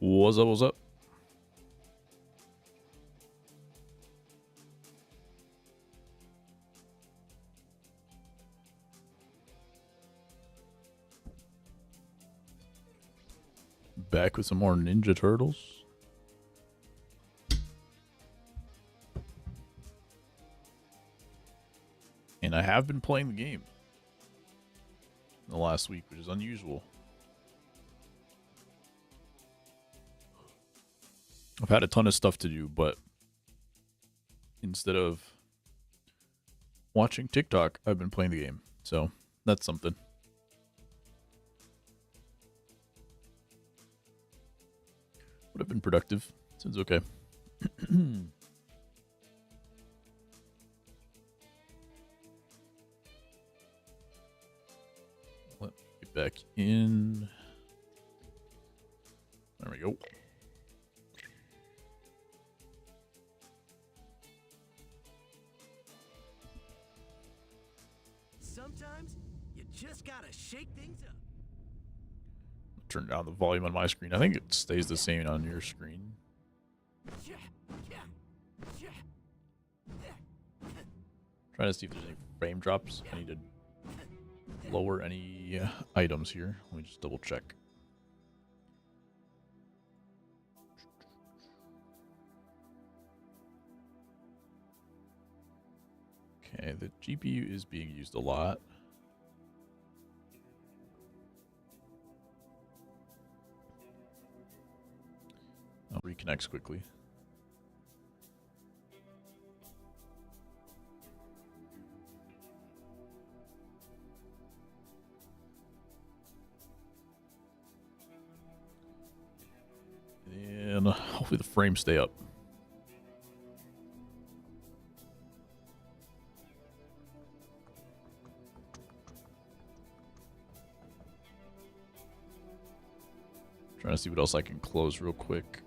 What's up? What's up? Back with some more Ninja Turtles. And I have been playing the game in the last week, which is unusual. I've had a ton of stuff to do, but instead of watching TikTok, I've been playing the game. So that's something. Would have been productive. Seems okay. Let me get back in. There we go. Sometimes you just gotta shake things up. Turn down the volume on my screen. I think it stays the same on your screen. Trying to see if there's any frame drops. I need to lower any items here. Let me just double check. Okay, the GPU is being used a lot. I'll reconnect quickly. And hopefully the frames stay up. Trying to see what else I can close real quick.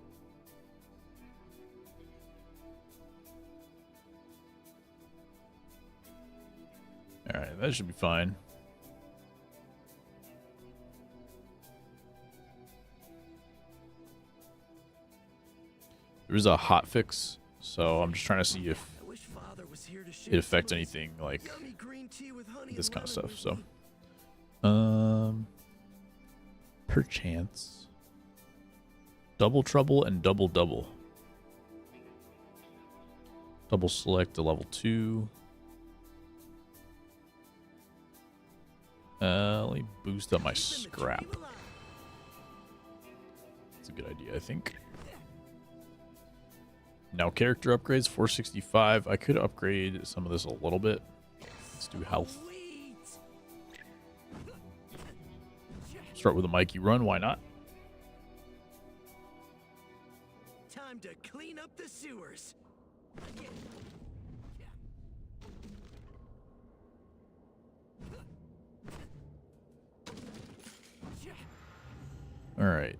Alright, that should be fine. There is a hot fix, so I'm just trying to see if it affects anything like this kind of stuff. So, perchance, double trouble and double double. Double select to level 2. Let me boost up my scrap. That's a good idea, I think. Now character upgrades, 465. I could upgrade some of this a little bit. Let's do health. Start with a Mikey run, why not? Time to clean up the sewers. All right.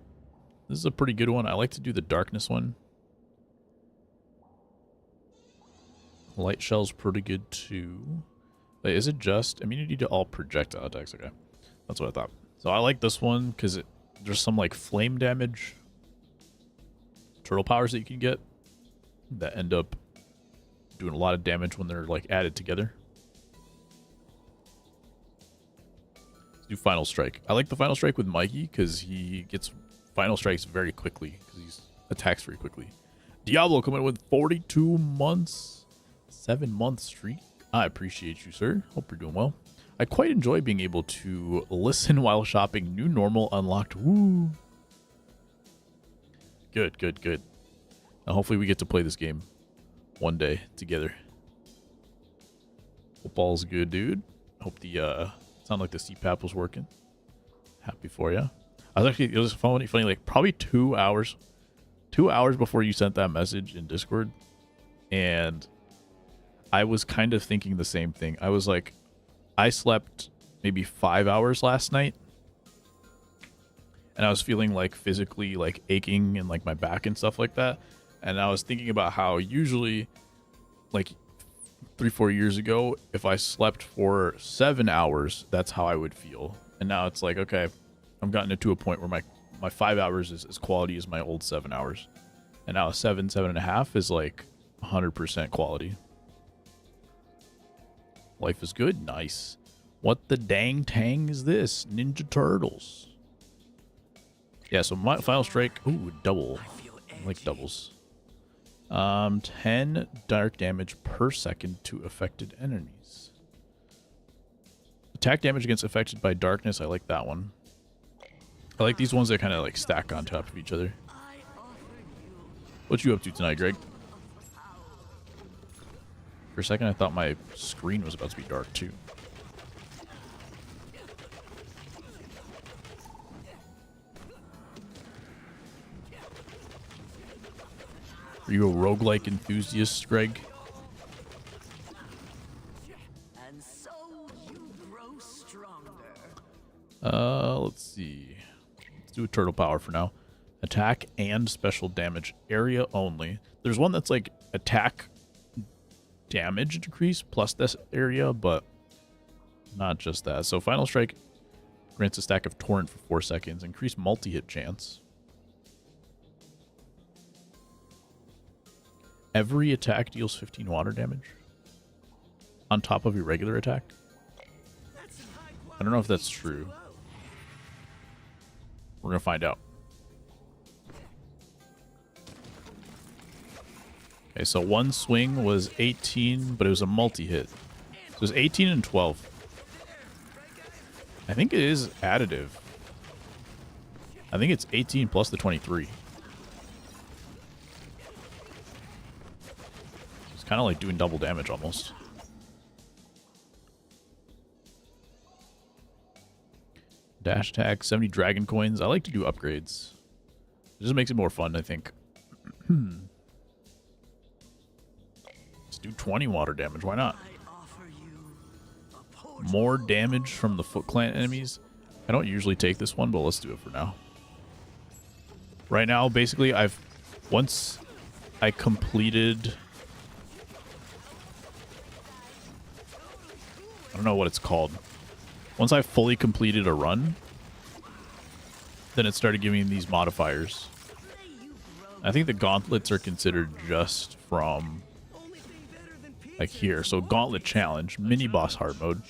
This is a pretty good one. I like to do the darkness one. Light shell's pretty good too. Wait, is it just immunity to all projectile attacks? Okay. That's what I thought. So I like this one because there's some like flame damage turtle powers that you can get that end up doing a lot of damage when they're like added together. Let's do Final Strike. I like the Final Strike with Mikey because he gets Final Strikes very quickly because he attacks very quickly. Diablo coming with 42 months, 7-month streak. I appreciate you, sir. Hope you're doing well. I quite enjoy being able to listen while shopping. New normal unlocked. Woo. Good, good, good. Now hopefully we get to play this game one day together. Football's good, dude. Hope the sound like the CPAP was working. Happy for you. It was funny, like probably 2 hours before you sent that message in Discord, and I was kind of thinking the same thing. I was like, I slept maybe 5 hours last night, and I was feeling like physically like aching and like my back and stuff like that. And I was thinking about how usually like 3-4 years ago, if I slept for 7 hours, that's how I would feel. And now it's like, okay, I've gotten it to a point where my 5 hours is as quality as my old 7 hours. And now a 7.5 is like 100% quality. Life is good. Nice. What the dang tang is this? Ninja Turtles. Yeah, so my final strike. Ooh, double. I like doubles. 10 dark damage per second to affected enemies. Attack damage against affected by darkness. I like that one. I like these ones that kind of like stack on top of each other. What you up to tonight, Greg? For a second, I thought my screen was about to be dark too. Are you a roguelike enthusiast, Greg? And so you grow stronger. Let's see. Let's do a turtle power for now. Attack and special damage area only. There's one that's like attack damage decrease plus this area, but not just that. So final strike grants a stack of torrent for 4 seconds. Increase multi-hit chance. Every attack deals 15 water damage on top of your regular attack. I don't know if that's true. We're going to find out. Okay, so one swing was 18, but it was a multi-hit. So it was 18 and 12. I think it is additive. I think it's 18 plus the 23. It's kind of like doing double damage almost. Dash attack, 70 dragon coins. I like to do upgrades. It just makes it more fun, I think. Let's do 20 water damage. Why not? More damage from the Foot Clan enemies. I don't usually take this one, but let's do it for now. Right now, basically, once I completed... I don't know what it's called. Once I fully completed a run, then it started giving me these modifiers. I think the gauntlets are considered just from like here. So gauntlet challenge, mini boss hard mode.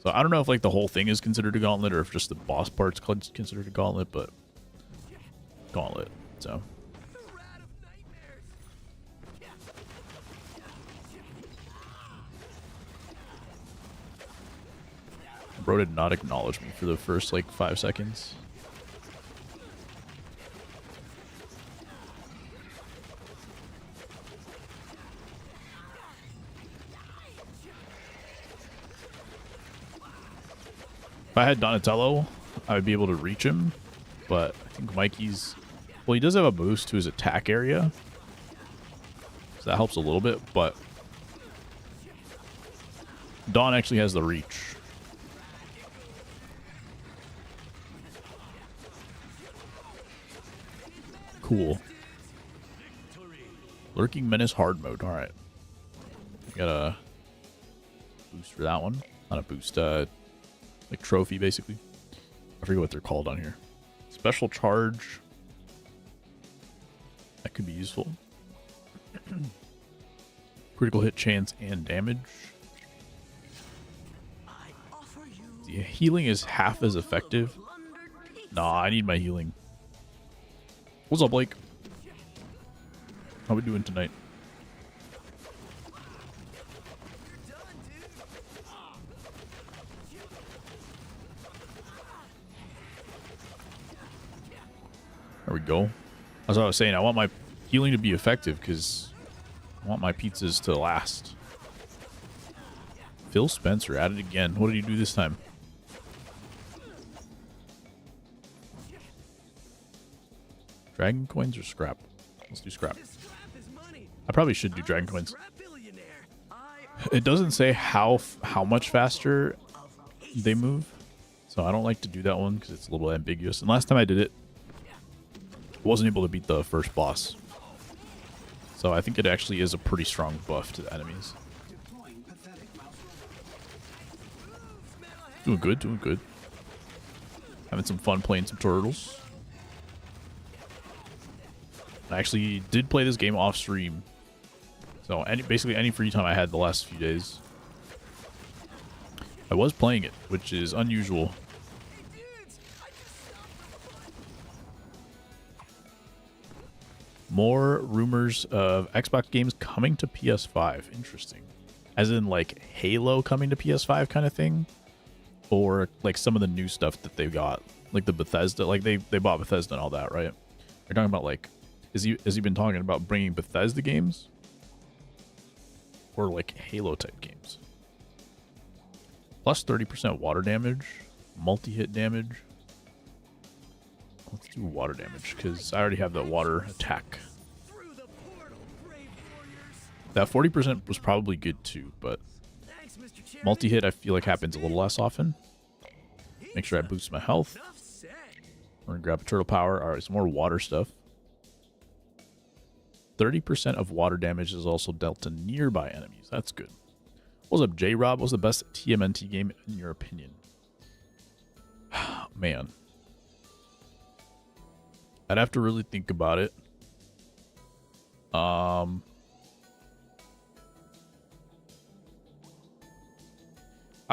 So I don't know if like the whole thing is considered a gauntlet or if just the boss part's considered a gauntlet, but gauntlet. So bro did not acknowledge me for the first like 5 seconds. If I had Donatello, I would be able to reach him, but I think Mikey's... Well, he does have a boost to his attack area, so that helps a little bit, but Don actually has the reach. Cool. Lurking Menace hard mode. Alright. Got a boost for that one. Not a boost, like trophy, basically. I forget what they're called on here. Special charge. That could be useful. Critical hit chance and damage. The healing is half as effective. Nah, I need my healing. What's up, Blake? How we doing tonight? There we go. As I was saying, I want my healing to be effective because I want my pizzas to last. Phil Spencer at it again. What did he do this time? Dragon coins or scrap? Let's do scrap. I probably should do dragon coins. It doesn't say how much faster they move, so I don't like to do that one because it's a little ambiguous. And last time I did it, I wasn't able to beat the first boss. So I think it actually is a pretty strong buff to the enemies. Doing good, doing good. Having some fun playing some turtles. I actually did play this game off stream. So basically any free time I had the last few days, I was playing it, which is unusual. More rumors of Xbox games coming to PS5. Interesting. As in like Halo coming to PS5 kind of thing? Or like some of the new stuff that they've got. Like the Bethesda, like they bought Bethesda and all that, right? They're talking about like, has he been talking about bringing Bethesda games? Or like Halo type games? Plus 30% water damage, multi-hit damage. Let's do water damage, because I already have that water attack. That 40% was probably good too, but multi-hit I feel like happens a little less often. Make sure I boost my health. We're going to grab a turtle power. Alright, some more water stuff. 30% of water damage is also dealt to nearby enemies. That's good. What's up, J-Rob? What's the best TMNT game in your opinion? Man. I'd have to really think about it. I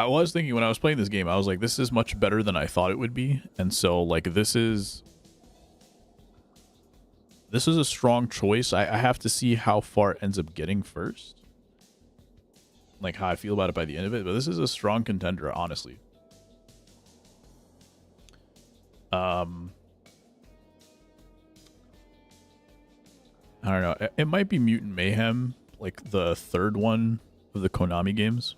was thinking when I was playing this game, I was like, this is much better than I thought it would be. And so, like, this is a strong choice. I have to see how far it ends up getting first. Like, how I feel about it by the end of it. But this is a strong contender, honestly. I don't know. It might be Mutant Mayhem, like the third one of the Konami games.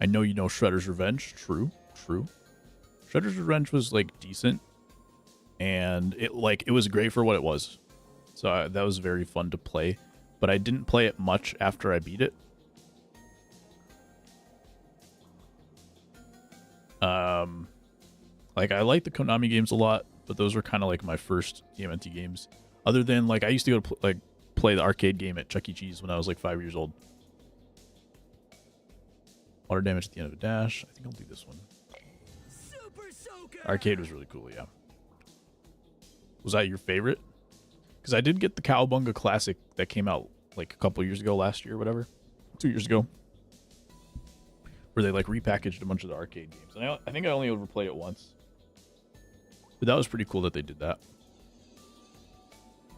I know you know Shredder's Revenge. True, true. Shredder's Revenge was like decent, and it was great for what it was. So that was very fun to play, but I didn't play it much after I beat it. Like, I like the Konami games a lot, but those were kind of like my first TMNT games. Other than, like, I used to go to play the arcade game at Chuck E. Cheese when I was like 5 years old. Water damage at the end of a dash. I think I'll do this one. Arcade was really cool, yeah. Was that your favorite? Because I did get the Cowabunga Classic that came out like a couple years ago, last year, whatever. 2 years ago. Where they like repackaged a bunch of the arcade games. And I think I only ever played it once. But that was pretty cool that they did that.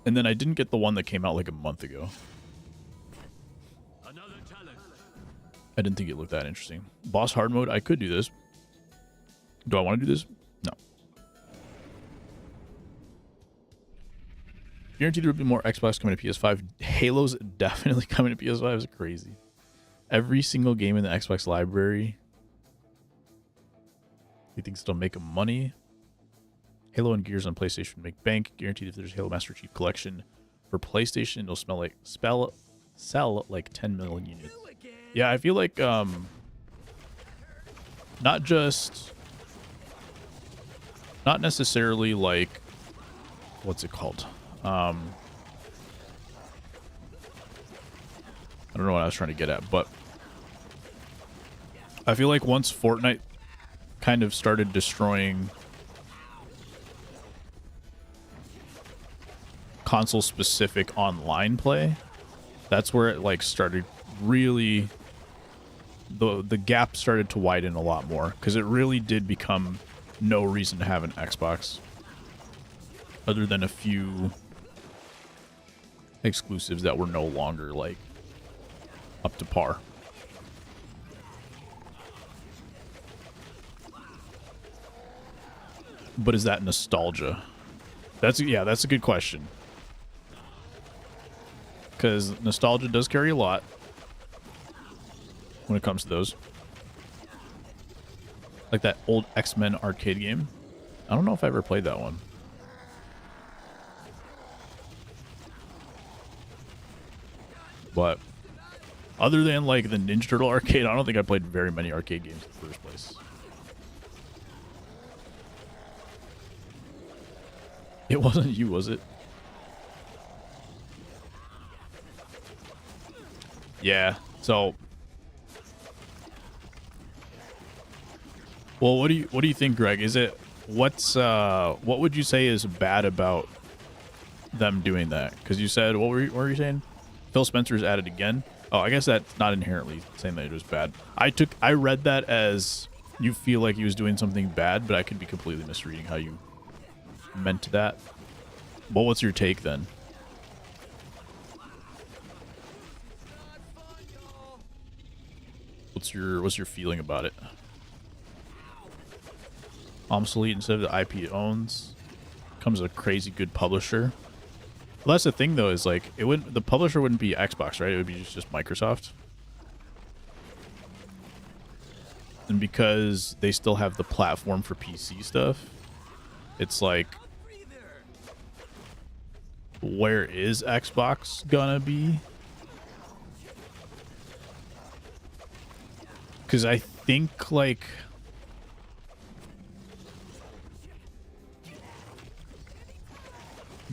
And then I didn't get the one that came out like a month ago. I didn't think it looked that interesting. Boss hard mode, I could do this. Do I want to do this? No. Guaranteed there will be more Xbox coming to PS5. Halo's definitely coming to PS5. It's crazy. Every single game in the Xbox library. You think still make money? Halo and Gears on PlayStation make bank. Guaranteed if there's Halo Master Chief Collection for PlayStation, it'll sell like 10 million units. Yeah, I feel like not necessarily like, what's it called? I don't know what I was trying to get at, but I feel like once Fortnite kind of started destroying console specific online play, that's where it like started really, the gap started to widen a lot more, because it really did become no reason to have an Xbox other than a few exclusives that were no longer like up to par. But is that nostalgia? That's a good question. Because nostalgia does carry a lot when it comes to those. Like that old X-Men arcade game. I don't know if I ever played that one. But other than like the Ninja Turtle arcade, I don't think I played very many arcade games in the first place. It wasn't you, was it? Yeah. So, well, what do you think, Greg? Is it what would you say is bad about them doing that? Because you said what were you saying? Phil Spencer's at it again. Oh, I guess that's not inherently saying that it was bad. I read that as you feel like he was doing something bad, but I could be completely misreading how you meant that. Well, what's your take then? What's your feeling about it? Obsolete instead of the IP it owns. Comes a crazy good publisher. Well, that's the thing though, is like the publisher wouldn't be Xbox, right? It would be just Microsoft. And because they still have the platform for PC stuff, it's like, where is Xbox gonna be? Because I think like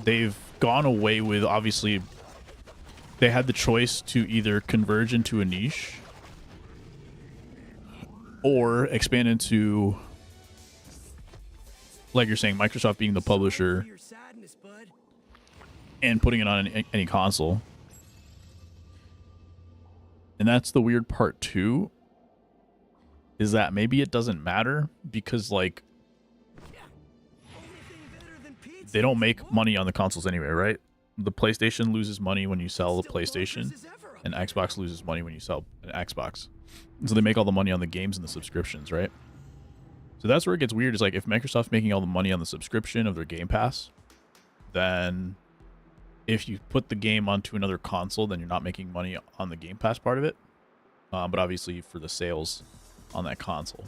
they've gone away with, obviously they had the choice to either converge into a niche or expand into, like you're saying, Microsoft being the publisher and putting it on any console. And that's the weird part too, is that maybe it doesn't matter because like they don't make money on the consoles anyway, right? The PlayStation loses money when you sell the PlayStation, and Xbox loses money when you sell an Xbox. So they make all the money on the games and the subscriptions, right? So that's where it gets weird, is like if Microsoft's making all the money on the subscription of their Game Pass, then if you put the game onto another console, then you're not making money on the Game Pass part of it. But obviously for the sales on that console.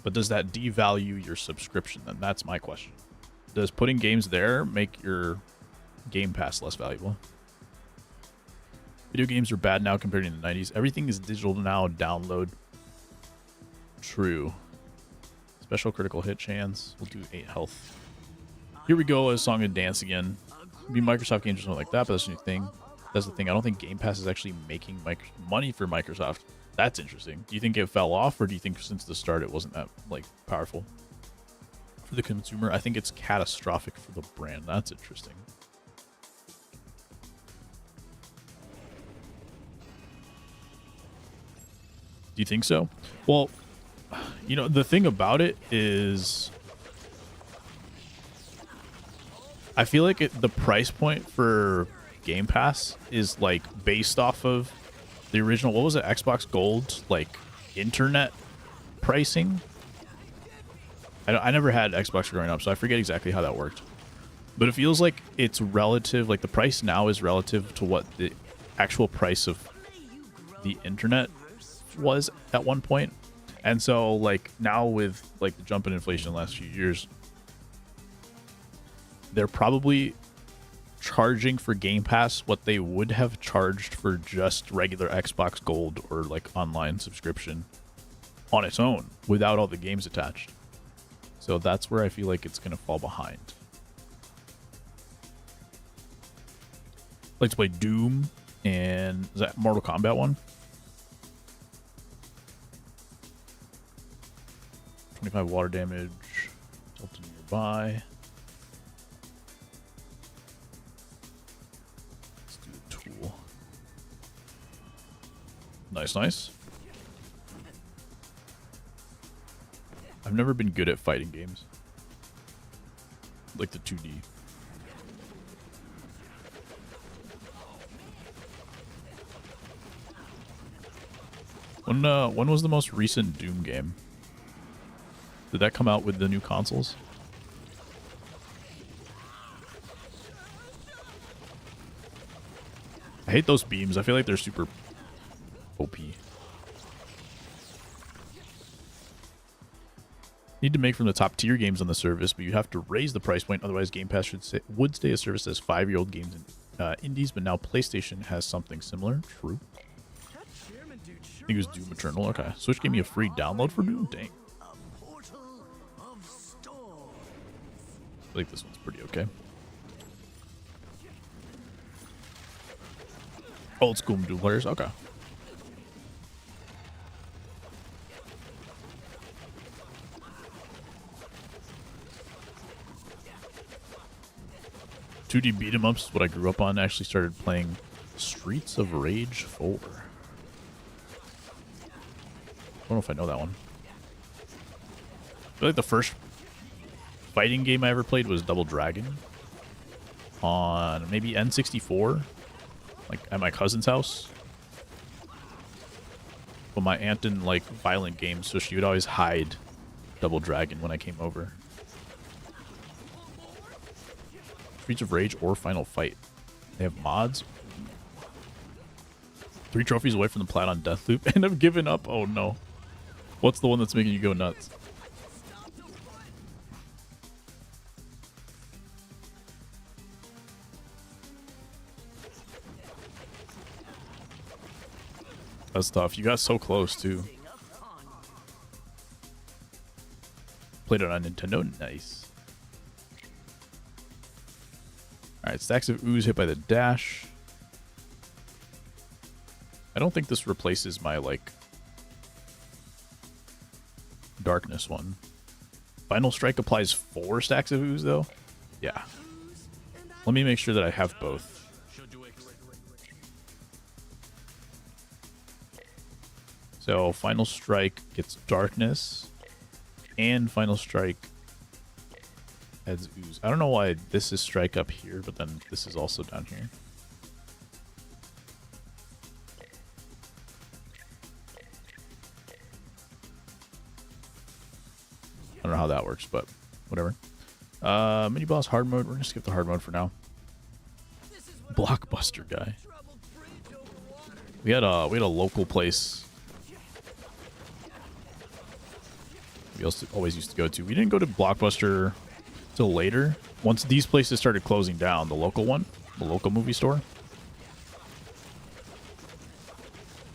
But does that devalue your subscription then? That's my question. Does putting games there make your Game Pass less valuable? Video games are bad now compared to the 90s. Everything is digital now. Download. True. Special critical hit chance. We'll do 8 health. Here we go. A song and dance again. It'd be Microsoft games or something like that, but that's a new thing. That's the thing. I don't think Game Pass is actually making money for Microsoft. That's interesting. Do you think it fell off, or do you think since the start it wasn't that like powerful for the consumer? I think it's catastrophic for the brand. That's interesting. Do you think so? Well, you know, the thing about it is I feel like the price point for Game Pass is like based off of the original, what was it, Xbox Gold, like internet pricing. I never had Xbox growing up, so I forget exactly how that worked. But it feels like it's relative, like the price now is relative to what the actual price of the internet was at one point. And so like now with like the jump in inflation in the last few years, they're probably charging for Game Pass what they would have charged for just regular Xbox Gold or like online subscription on its own without all the games attached. So that's where I feel like it's going to fall behind. Like to play Doom and is that Mortal Kombat one? 25 water damage. Delta nearby. Nice, nice. I've never been good at fighting games. Like the 2D. When was the most recent Doom game? Did that come out with the new consoles? I hate those beams. I feel like they're super OP. Need to make from the top tier games on the service, but you have to raise the price point. Otherwise, Game Pass would stay a service as 5-year-old games and indies, but now PlayStation has something similar. True. I think it was Doom Eternal. Okay. Switch gave me a free download for Doom. Dang. I think this one's pretty okay. Old school Doom players. Okay. 2D beat 'em ups, what I grew up on. I actually started playing Streets of Rage 4. I don't know if I know that one. I feel like the first fighting game I ever played was Double Dragon on maybe N64, like at my cousin's house. But my aunt didn't like violent games, so she would always hide Double Dragon when I came over. Streets of Rage or Final Fight. They have mods. 3 trophies away from the plat on Deathloop, and I've given up. Oh no. What's the one that's making you go nuts? That's tough. You got so close too. Played it on Nintendo. Nice. Alright, stacks of ooze hit by the dash. I don't think this replaces my, like, darkness one. Final Strike applies 4 stacks of ooze, though? Yeah. Let me make sure that I have both. So, Final Strike gets darkness, and Final Strike adds ooze. I don't know why this is strike up here, but then this is also down here. I don't know how that works, but whatever. Mini boss hard mode. We're gonna skip the hard mode for now. Blockbuster guy. We had a local place we also always used to go to. We didn't go to Blockbuster till later. Once these places started closing down, the local one, the local movie store.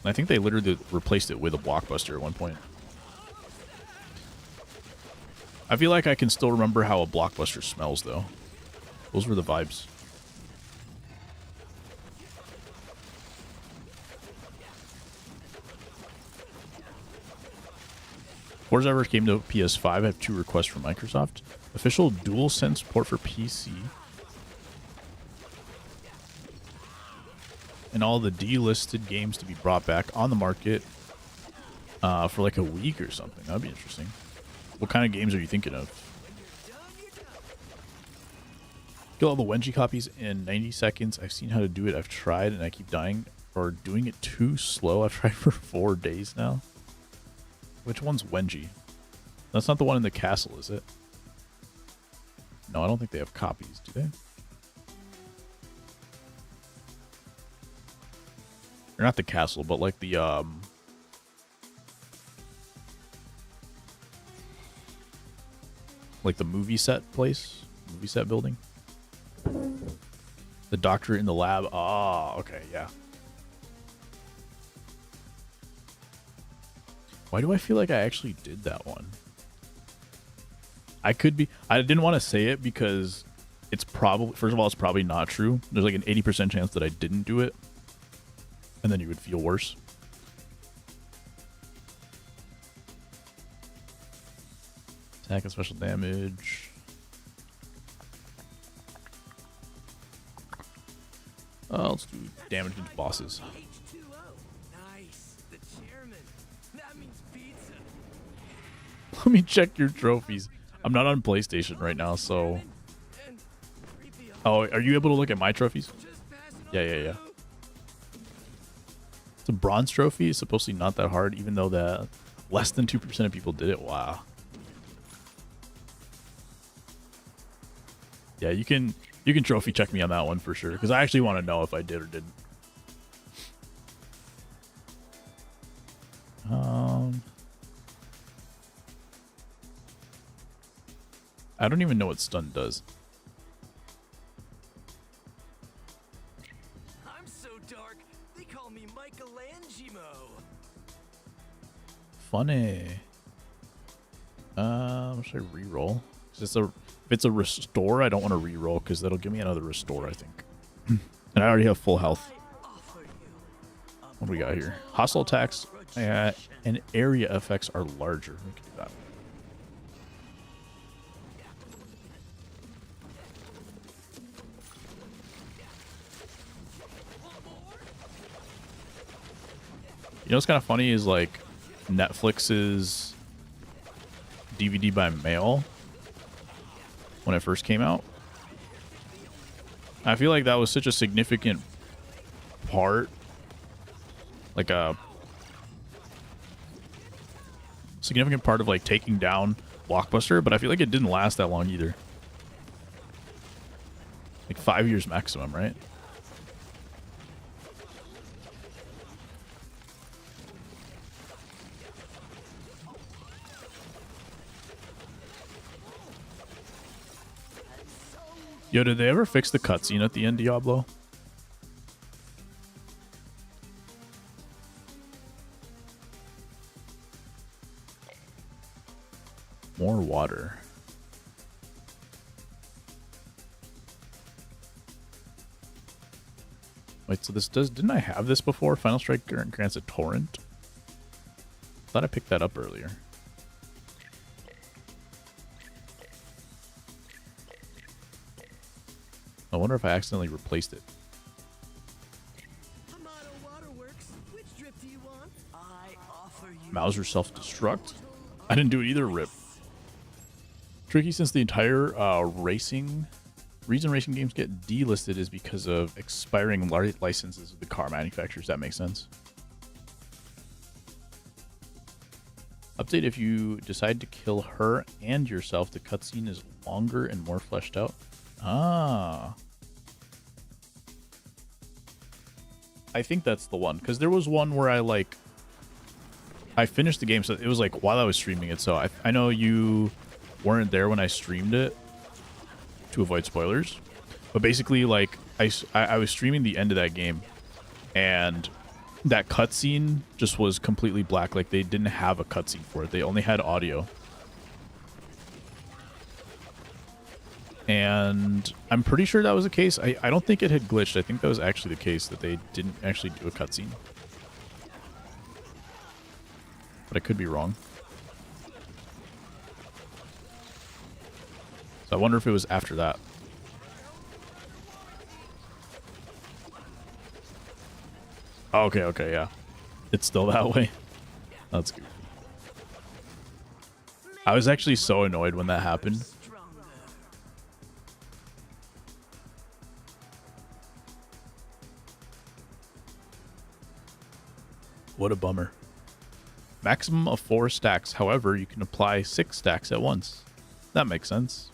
I think they literally replaced it with a Blockbuster at one point. I feel like I can still remember how a Blockbuster smells, though. Those were the vibes. Before I ever came to PS5, I have 2 requests from Microsoft. Official DualSense port for PC. And all the delisted games to be brought back on the market for like a week or something. That'd be interesting. What kind of games are you thinking of? Get all the Wenji copies in 90 seconds. I've seen how to do it. I've tried and I keep dying or doing it too slow. I've tried for 4 days now. Which one's Wenji? That's not the one in the castle, is it? No, I don't think they have copies, do they? Or not the castle, but like the like the movie set place, movie set building. The doctor in the lab. Ah, okay, yeah. Why do I feel like I actually did that one? I could be. I didn't want to say it because it's probably, first of all, it's probably not true. There's like an 80% chance that I didn't do it. And then you would feel worse. Attack and special damage. Let's do damage into bosses. Nice. The chairman. That means pizza. Let me check your trophies. I'm not on PlayStation right now, so... Oh, are you able to look at my trophies? Yeah. It's a bronze trophy. It's supposedly not that hard, even though that less than 2% of people did it. Wow. Yeah, you can trophy check me on that one for sure, because I actually want to know if I did or didn't. I don't even know what stun does. I'm so dark, they call me Michelangelo. Funny. Should I reroll? If it's a restore, I don't want to reroll because that'll give me another restore, I think. And I already have full health. What do we got here? Hostile attacks and area effects are larger. We can do that. You know what's kind of funny is like Netflix's DVD by mail when it first came out. I feel like that was such a significant part, like a significant part of like taking down Blockbuster, but I feel like it didn't last that long either. Like 5 years maximum, right? Yo, did they ever fix the cutscene at the end, Diablo? More water. Wait, so this does... Didn't I have this before? Final Strike grants a torrent? Thought I picked that up earlier. I wonder if I accidentally replaced it. Mauser self-destruct? I didn't do it either, rip. Tricky, since the entire reason racing games get delisted is because of expiring licenses of the car manufacturers. That makes sense. Update: if you decide to kill her and yourself, the cutscene is longer and more fleshed out. Ah. I think that's the one, because there was one where I finished the game, so it was like while I was streaming it, so I know you weren't there when I streamed it to avoid spoilers, but basically like I was streaming the end of that game, and that cutscene just was completely black. Like they didn't have a cutscene for it, they only had audio. And I'm pretty sure that was the case. I don't think it had glitched. I think that was actually the case, that they didn't actually do a cutscene. But I could be wrong. So I wonder if it was after that. Okay, yeah. It's still that way. That's good. I was actually so annoyed when that happened. What a bummer. Maximum of 4 stacks. However, you can apply 6 stacks at once. That makes sense.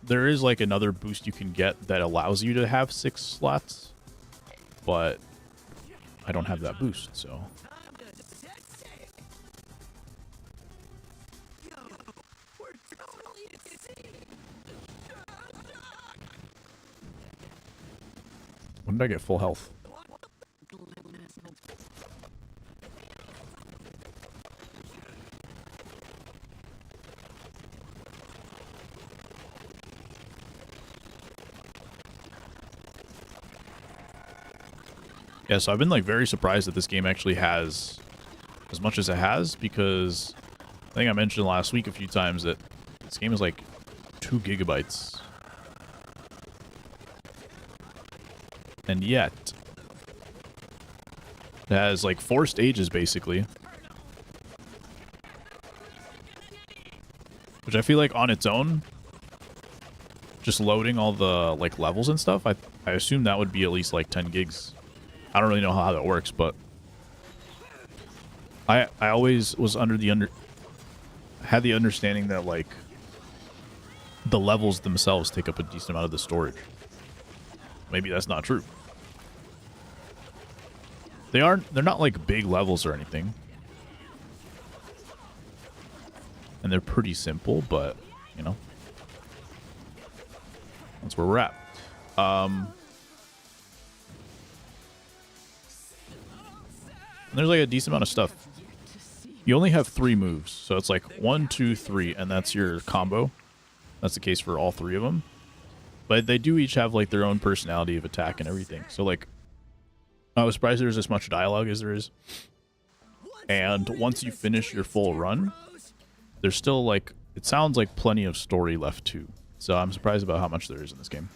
There is like another boost you can get that allows you to have 6 slots, but I don't have that boost, so. When did I get full health? Yeah, so I've been like very surprised that this game actually has as much as it has, because I think I mentioned last week a few times that this game is like 2 gigabytes. And yet, it has like 4 stages basically. Which I feel like on its own, just loading all the like levels and stuff, I assume that would be at least like 10 gigs. I don't really know how that works, but I always was had the understanding that like the levels themselves take up a decent amount of the storage. Maybe that's not true. They're not like big levels or anything. And they're pretty simple, but you know, that's where we're at. And there's like a decent amount of stuff. You only have 3 moves, so it's like 1, 2, 3, and that's your combo. That's the case for all 3 of them. But they do each have like their own personality of attack and everything. So like, I was surprised there's as much dialogue as there is. And once you finish your full run, there's still like, it sounds like plenty of story left too. So I'm surprised about how much there is in this game.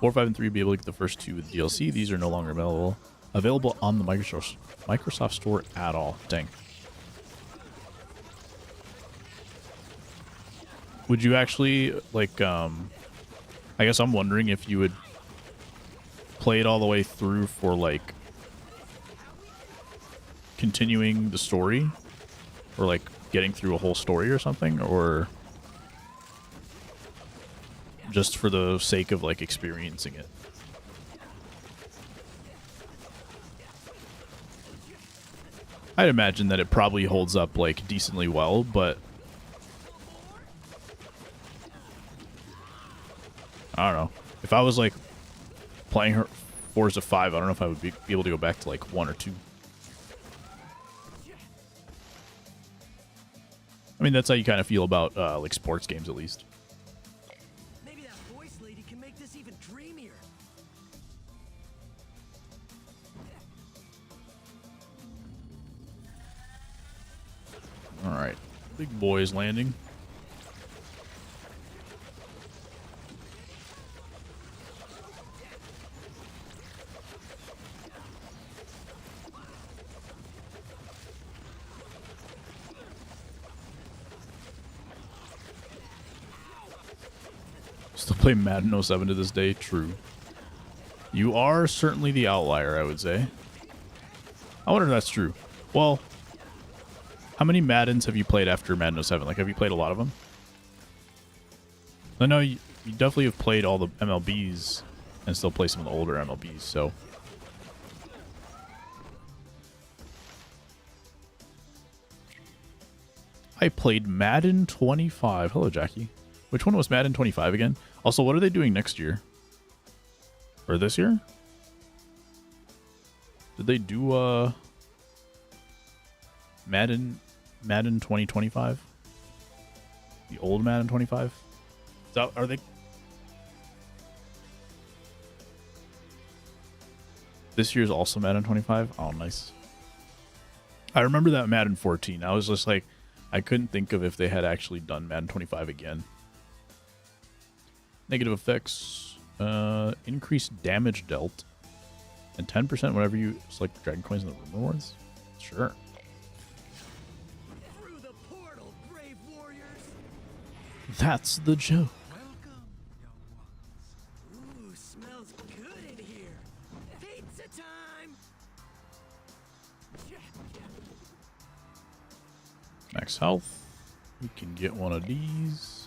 4, 5, and 3 be able to get the first two with DLC. These are no longer available on the Microsoft Store at all. Dang. Would you actually, like, I guess I'm wondering if you would play it all the way through for, like, continuing the story? Or, like, getting through a whole story or something? Or just for the sake of, like, experiencing it? I'd imagine that it probably holds up, like, decently well, but I don't know. If I was, like, playing her Forza 5, I don't know if I would be able to go back to, like, 1 or 2. I mean, that's how you kind of feel about, like, sports games, at least. Maybe that voice lady can make this even dreamier. Alright. Big boys landing. Still play Madden 07 to this day. True. You are certainly the outlier, I would say. I wonder if that's true. Well, how many Maddens have you played after Madden 07? Like, have you played a lot of them? I know you definitely have played all the MLBs and still play some of the older MLBs, so. I played Madden 25. Hello, Jackie. Which one was Madden 25 again? Also, what are they doing next year? Or this year? Did they do, Madden 2025? The old Madden 25? Is that, are they? This year's also Madden 25? Oh, nice. I remember that Madden 14. I was just like, I couldn't think of if they had actually done Madden 25 again. Negative effects. Increased damage dealt. And 10% whenever you select Dragon Coins in the room rewards? Sure. Through the portal, brave warriors. That's the joke. Welcome, young ones. Ooh, smells good in here. Pizza time. Max health. We can get one of these.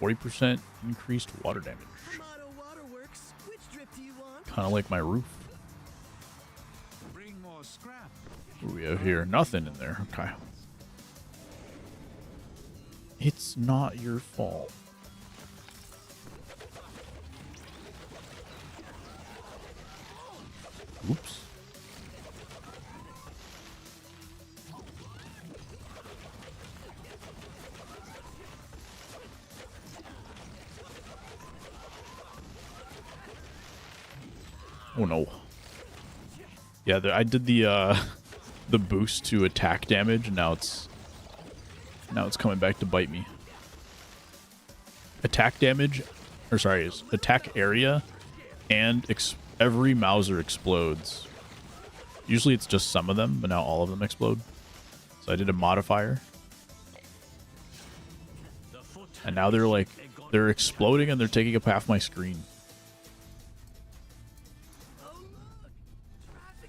40% increased water damage. Amato Waterworks. Which drip do you want? Kind of like my roof. Bring more scrap. What do we have here? Nothing in there. Okay. It's not your fault. Oops. Oh no. Yeah, I did the boost to attack damage, and now it's coming back to bite me. Attack damage, or sorry, is attack area, and every Mauser explodes. Usually it's just some of them, but now all of them explode. So I did a modifier, and now they're exploding and they're taking up half my screen.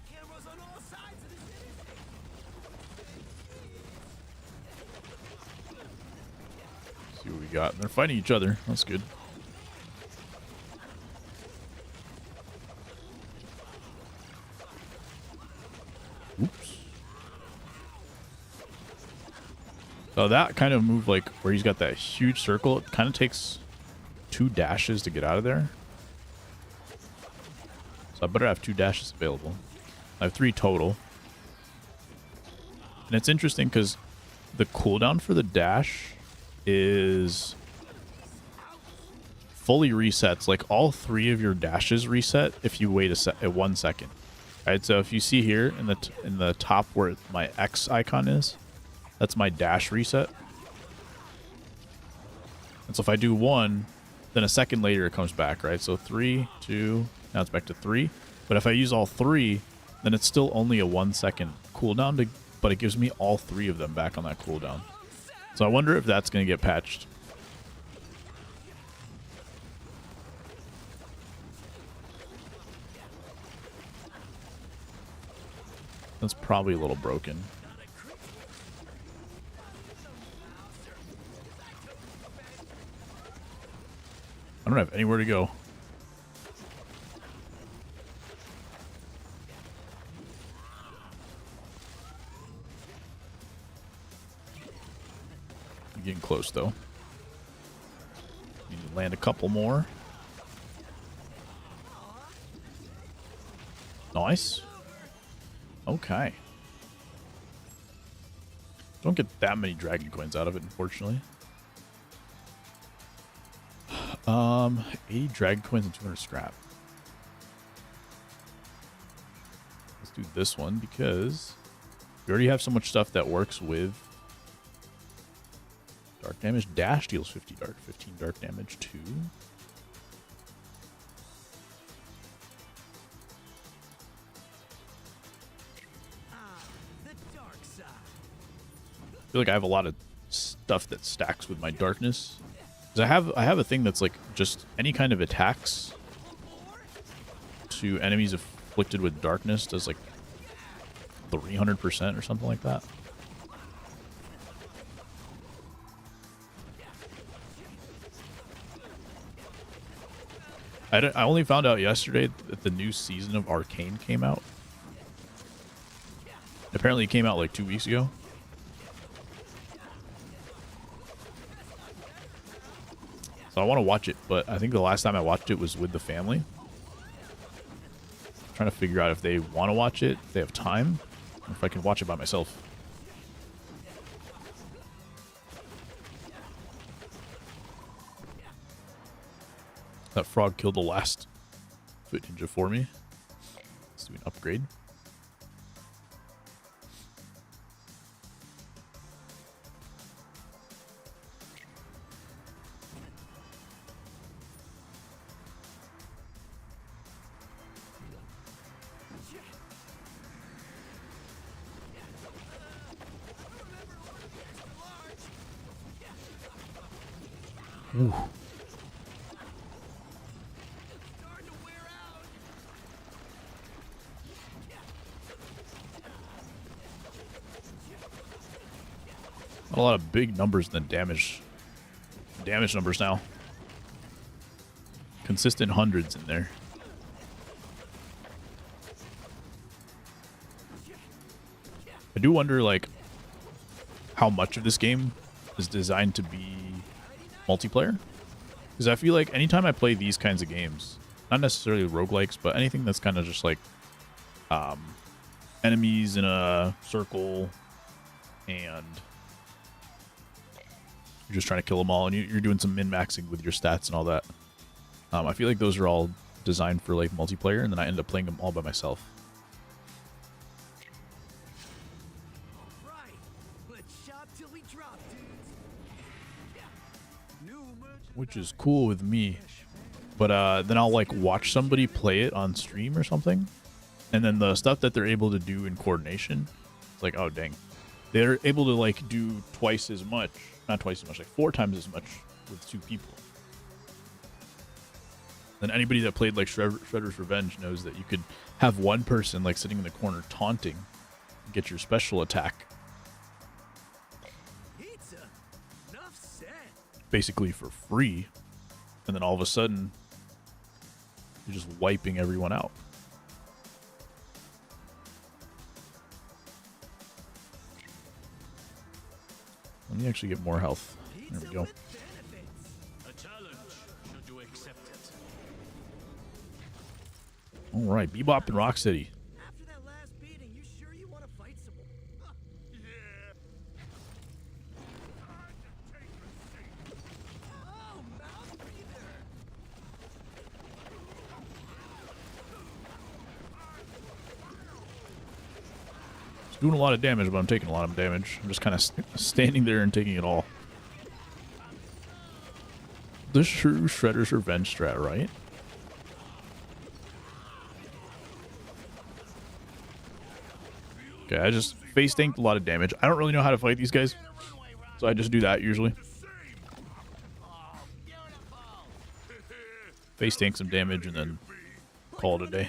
Cameras on all sides of the city. See what we got. They're fighting each other. That's good. Oops. So that kind of move, like where he's got that huge circle, it kind of takes 2 dashes to get out of there. So I better have 2 dashes available. I have 3 total. And it's interesting because the cooldown for the dash is fully resets. Like all 3 of your dashes reset if you wait a 1 second. Alright, so if you see here in the top where my X icon is, that's my dash reset. And so if I do 1, then a second later it comes back, right? So 3, 2, now it's back to 3. But if I use all 3, then it's still only a 1 second cooldown, but it gives me all 3 of them back on that cooldown. So I wonder if that's going to get patched. That's probably a little broken. I don't have anywhere to go. I'm getting close though. Need to land a couple more. Nice. Okay. Don't get that many dragon coins out of it, unfortunately. 80 dragon coins and 200 scrap. Let's do this one because we already have so much stuff that works with dark damage. Dash deals 15 dark damage too. The dark side. I feel like I have a lot of stuff that stacks with my darkness. 'Cause I have a thing that's like just any kind of attacks to enemies afflicted with darkness does like 300% or something like that. I only found out yesterday that the new season of Arcane came out. Apparently it came out like 2 weeks ago. So I want to watch it, but I think the last time I watched it was with the family. I'm trying to figure out if they want to watch it, if they have time, or if I can watch it by myself. That frog killed the last foot ninja for me. Let's do an upgrade. Ooh. A lot of big numbers than damage numbers now. Consistent hundreds in there. I do wonder like how much of this game is designed to be multiplayer, because I feel like anytime I play these kinds of games, not necessarily roguelikes, but anything that's kind of just like enemies in a circle and you're just trying to kill them all and you're doing some min-maxing with your stats and all that, I feel like those are all designed for like multiplayer, and then I end up playing them all by myself. Which is cool with me, but then I'll like watch somebody play it on stream or something, and then the stuff that they're able to do in coordination, it's like, oh dang, they're able to like do twice as much, not twice as much, like 4 times as much with 2 people. And anybody that played like Shredder's Revenge knows that you could have one person like sitting in the corner taunting, get your special attack basically for free, and then all of a sudden you're just wiping everyone out. Let me actually get more health. There we go. All right, Bebop and Rocksteady. After that last beating, you sure you want to fight some more? Yeah. Oh, mouth breather. It's doing a lot of damage, but I'm taking a lot of damage. I'm just kind of standing there and taking it all. the true Shredder's Revenge strat, right? Okay, I just face tanked a lot of damage. I don't really know how to fight these guys, so I just do that usually. Face tank some damage and then call it a day.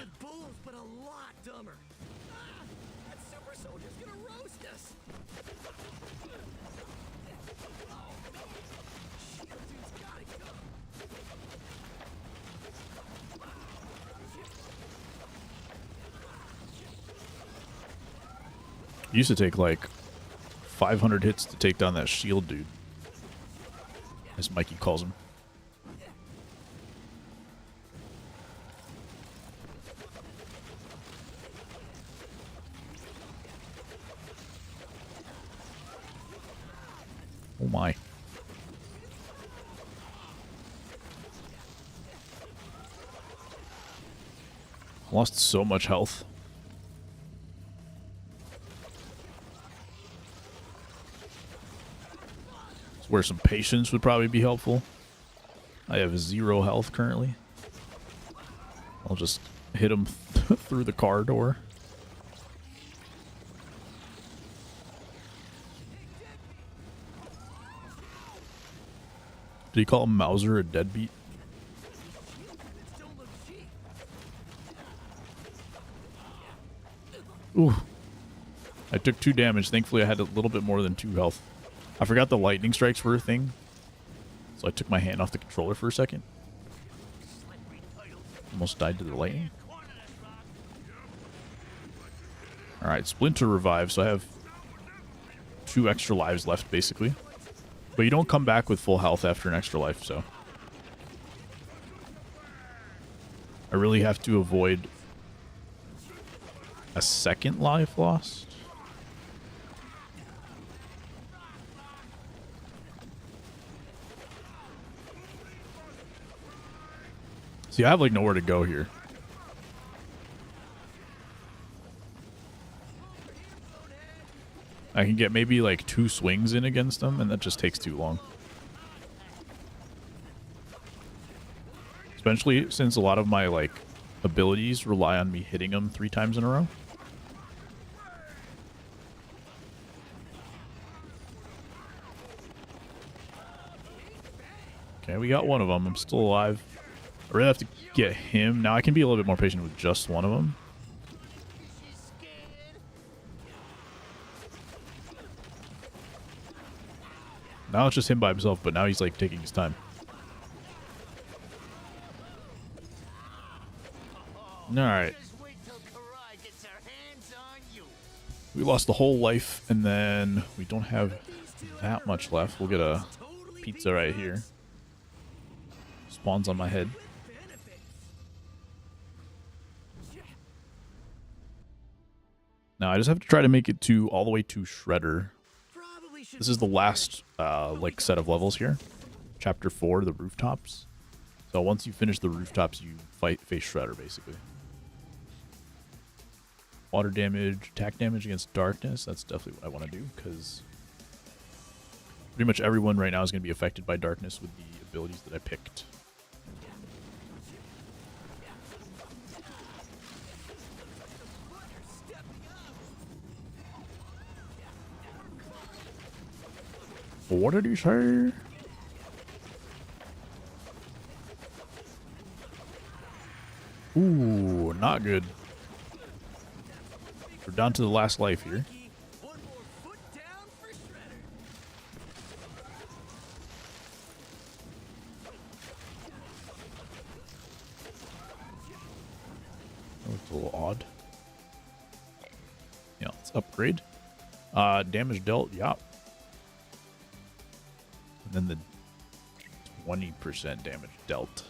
But a lot dumber. That super soldier's gonna roast us. Shit, dude's gotta go. Used to take like 500 hits to take down that shield dude, as Mikey calls him. Oh my. Lost so much health. Where some patience would probably be helpful. I have 0 health currently. I'll just hit him through the car door. Did he call Mauser a deadbeat? Ooh. I took 2 damage. Thankfully, I had a little bit more than 2 health. I forgot the lightning strikes were a thing, so I took my hand off the controller for a second. Almost died to the lightning. Alright, Splinter revived, so I have 2 extra lives left, basically. But you don't come back with full health after an extra life, so... I really have to avoid a second life lost. See, I have like nowhere to go here. I can get maybe like 2 swings in against them, and that just takes too long. Especially since a lot of my like abilities rely on me hitting them 3 times in a row. Okay, we got one of them. I'm still alive. I really have to get him. Now I can be a little bit more patient with just one of them. Now it's just him by himself, but now he's like taking his time. Alright. We lost the whole life, and then we don't have that much left. We'll get a pizza right here. Spawns on my head. Now I just have to try to make it to all the way to Shredder. This is the last like set of levels here. Chapter 4, the rooftops. So once you finish the rooftops, you face Shredder basically. Water damage, attack damage against darkness. That's definitely what I want to do, because pretty much everyone right now is going to be affected by darkness with the abilities that I picked. What did you say? Ooh, not good. We're down to the last life here. That looks a little odd. Yeah, let's upgrade. Damage dealt, yeah. And then the 20% damage dealt.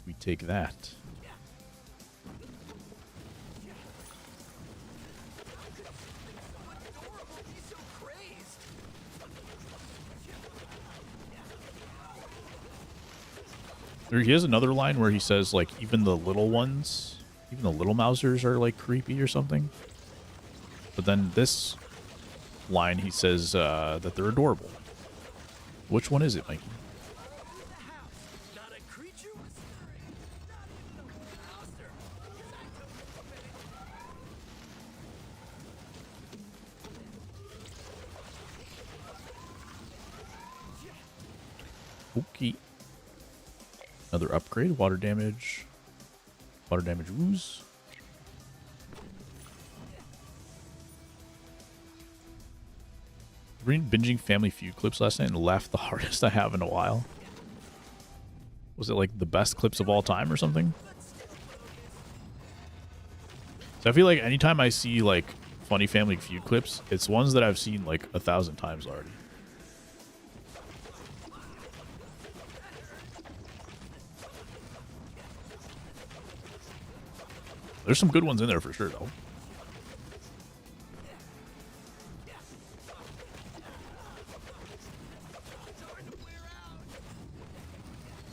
We take that. He has another line where he says, like, even the little ones, even the little Mausers are, like, creepy or something. But then this line, he says that they're adorable. Which one is it, Mikey? Okay. Another upgrade. Water damage. Water damage ooze. Binging Family Feud clips last night and laughed the hardest I have in a while. Was it like the best clips of all time or something? So I feel like anytime I see like funny Family Feud clips, it's ones that I've seen like 1,000 times already. There's some good ones in there for sure, though.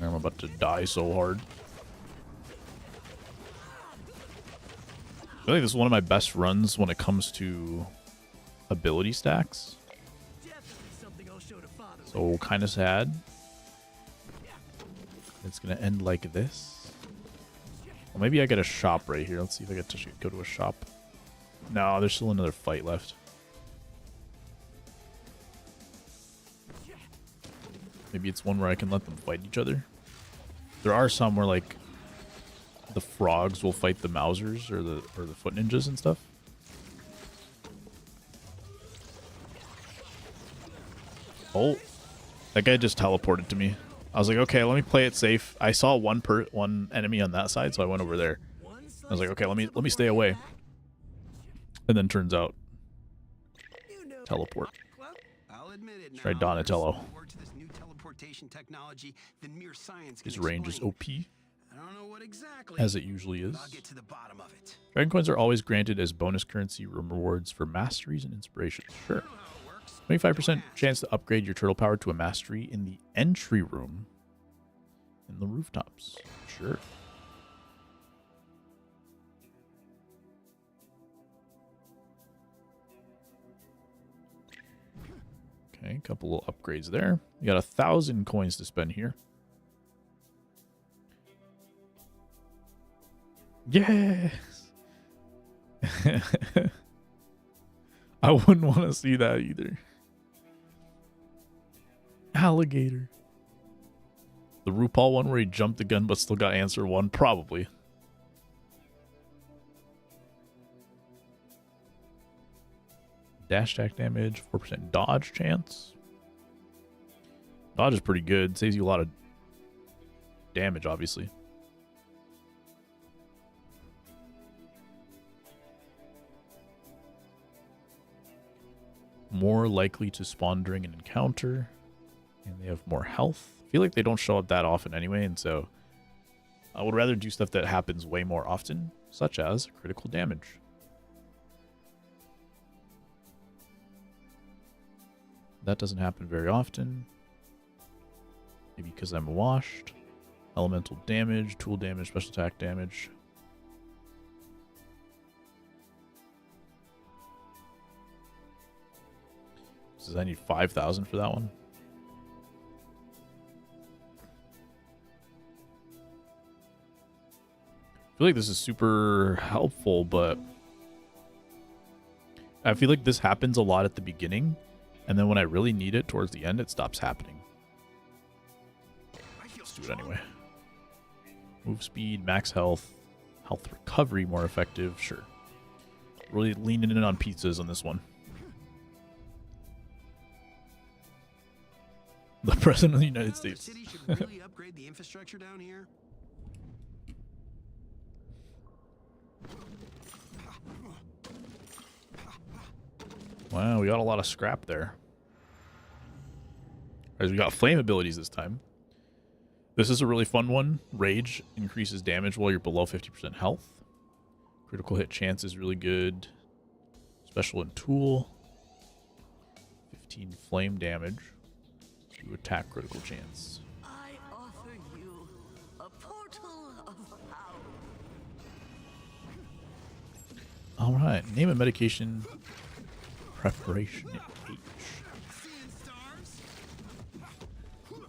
I'm about to die so hard. I feel like this is one of my best runs when it comes to ability stacks. So kind of sad. It's going to end like this. Well, maybe I get a shop right here. Let's see if I get to go to a shop. No, there's still another fight left. Maybe it's one where I can let them fight each other. There are some where like the frogs will fight the Mousers or the foot ninjas and stuff. Oh, that guy just teleported to me. I was like, okay, let me play it safe. I saw one enemy on that side, so I went over there. I was like, okay, let me stay away. And then turns out, teleport. Try Donatello. His range is OP, as it usually is. Dragon coins are always granted as bonus currency rewards for masteries and inspirations. Sure. 25% chance to upgrade your turtle power to a mastery in the entry room in the rooftops. Sure. Okay, a couple of upgrades there. You got 1,000 coins to spend here. Yes! I wouldn't want to see that either. Alligator. The RuPaul one where he jumped the gun but still got answer one? Probably. Dash attack damage, 4% dodge chance. Dodge is pretty good. Saves you a lot of damage, obviously. More likely to spawn during an encounter. And they have more health. I feel like they don't show up that often anyway, and so I would rather do stuff that happens way more often, such as critical damage. That doesn't happen very often. Maybe because I'm washed. Elemental damage, tool damage, special attack damage. Says I need 5,000 for that one. I feel like this is super helpful, but I feel like this happens a lot at the beginning, and then when I really need it towards the end, it stops happening. Let's do it anyway. Move speed, max health, health recovery more effective, sure. Really leaning in on pizzas on this one. The President of the United States. The city should really upgrade the infrastructure down here. Wow, we got a lot of scrap there. As we got flame abilities this time. This is a really fun one. Rage increases damage while you're below 50% health. Critical hit chance is really good. Special and tool. 15 flame damage to attack critical chance. I offer you a portal of power. All right, name a medication preparation H.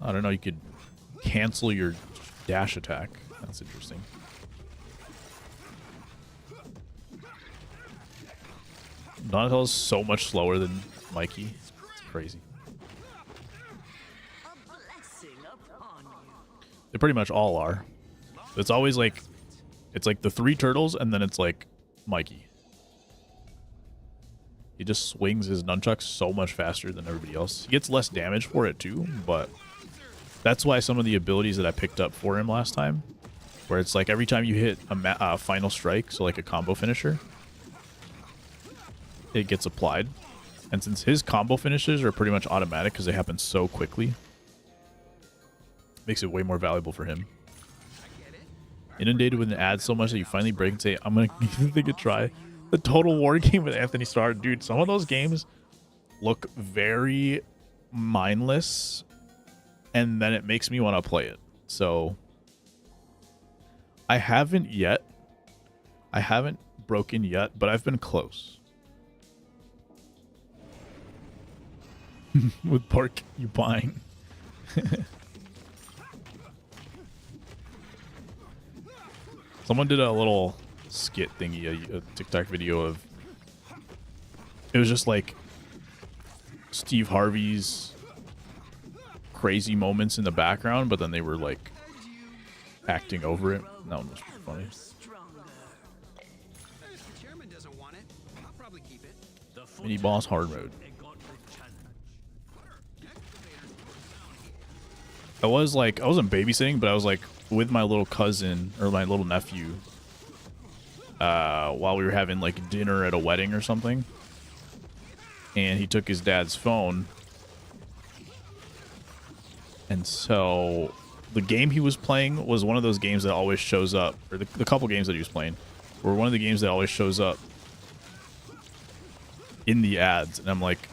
I don't know. You could cancel your dash attack. That's interesting. Donatello's so much slower than Mikey. It's crazy. A blessing upon They pretty much all are. It's always like, it's like the 3 turtles and then it's like Mikey. He just swings his nunchucks so much faster than everybody else. He gets less damage for it too, but that's why some of the abilities that I picked up for him last time, where it's like every time you hit a final strike, so like a combo finisher, it gets applied. And since his combo finishes are pretty much automatic because they happen so quickly, makes it way more valuable for him. Inundated with an ad so much that you finally break and say, I'm going to give the thing a try. The Total War game with Anthony Starr. Dude, some of those games look very mindless, and then it makes me want to play it. So, I haven't broken yet, but I've been close. With pork you buying. Someone did a little skit thingy, a TikTok video of, it was just like Steve Harvey's crazy moments in the background, but then they were like acting over it. That one was pretty funny. Mini boss hard mode. I wasn't babysitting, but I was like with my little cousin or my little nephew while we were having like dinner at a wedding or something, and he took his dad's phone, and so the game he was playing was one of those games that always shows up, or the couple games that he was playing were one of the games that always shows up in the ads, and I'm like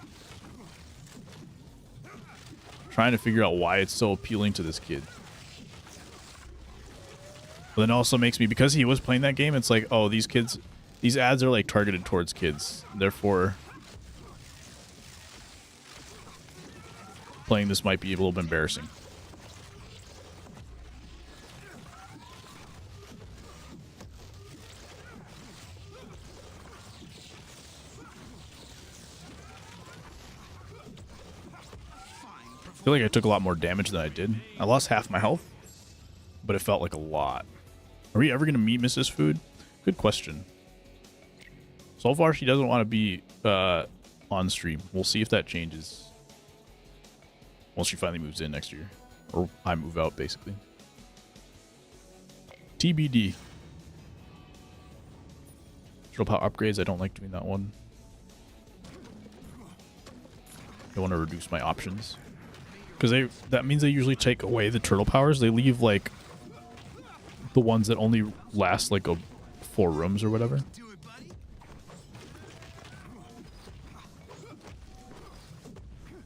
trying to figure out why it's so appealing to this kid. But then it also makes me, because he was playing that game, it's like, oh, these ads are like targeted towards kids. Therefore, playing this might be a little bit embarrassing. I feel like I took a lot more damage than I did. I lost half my health, but it felt like a lot. Are we ever going to meet Mrs. Food? Good question. So far, she doesn't want to be on stream. We'll see if that changes once she finally moves in next year. Or I move out, basically. TBD. Drill power upgrades. I don't like doing that one. I want to reduce my options. Because that means they usually take away the turtle powers. They leave like the ones that only last like 4 rooms or whatever.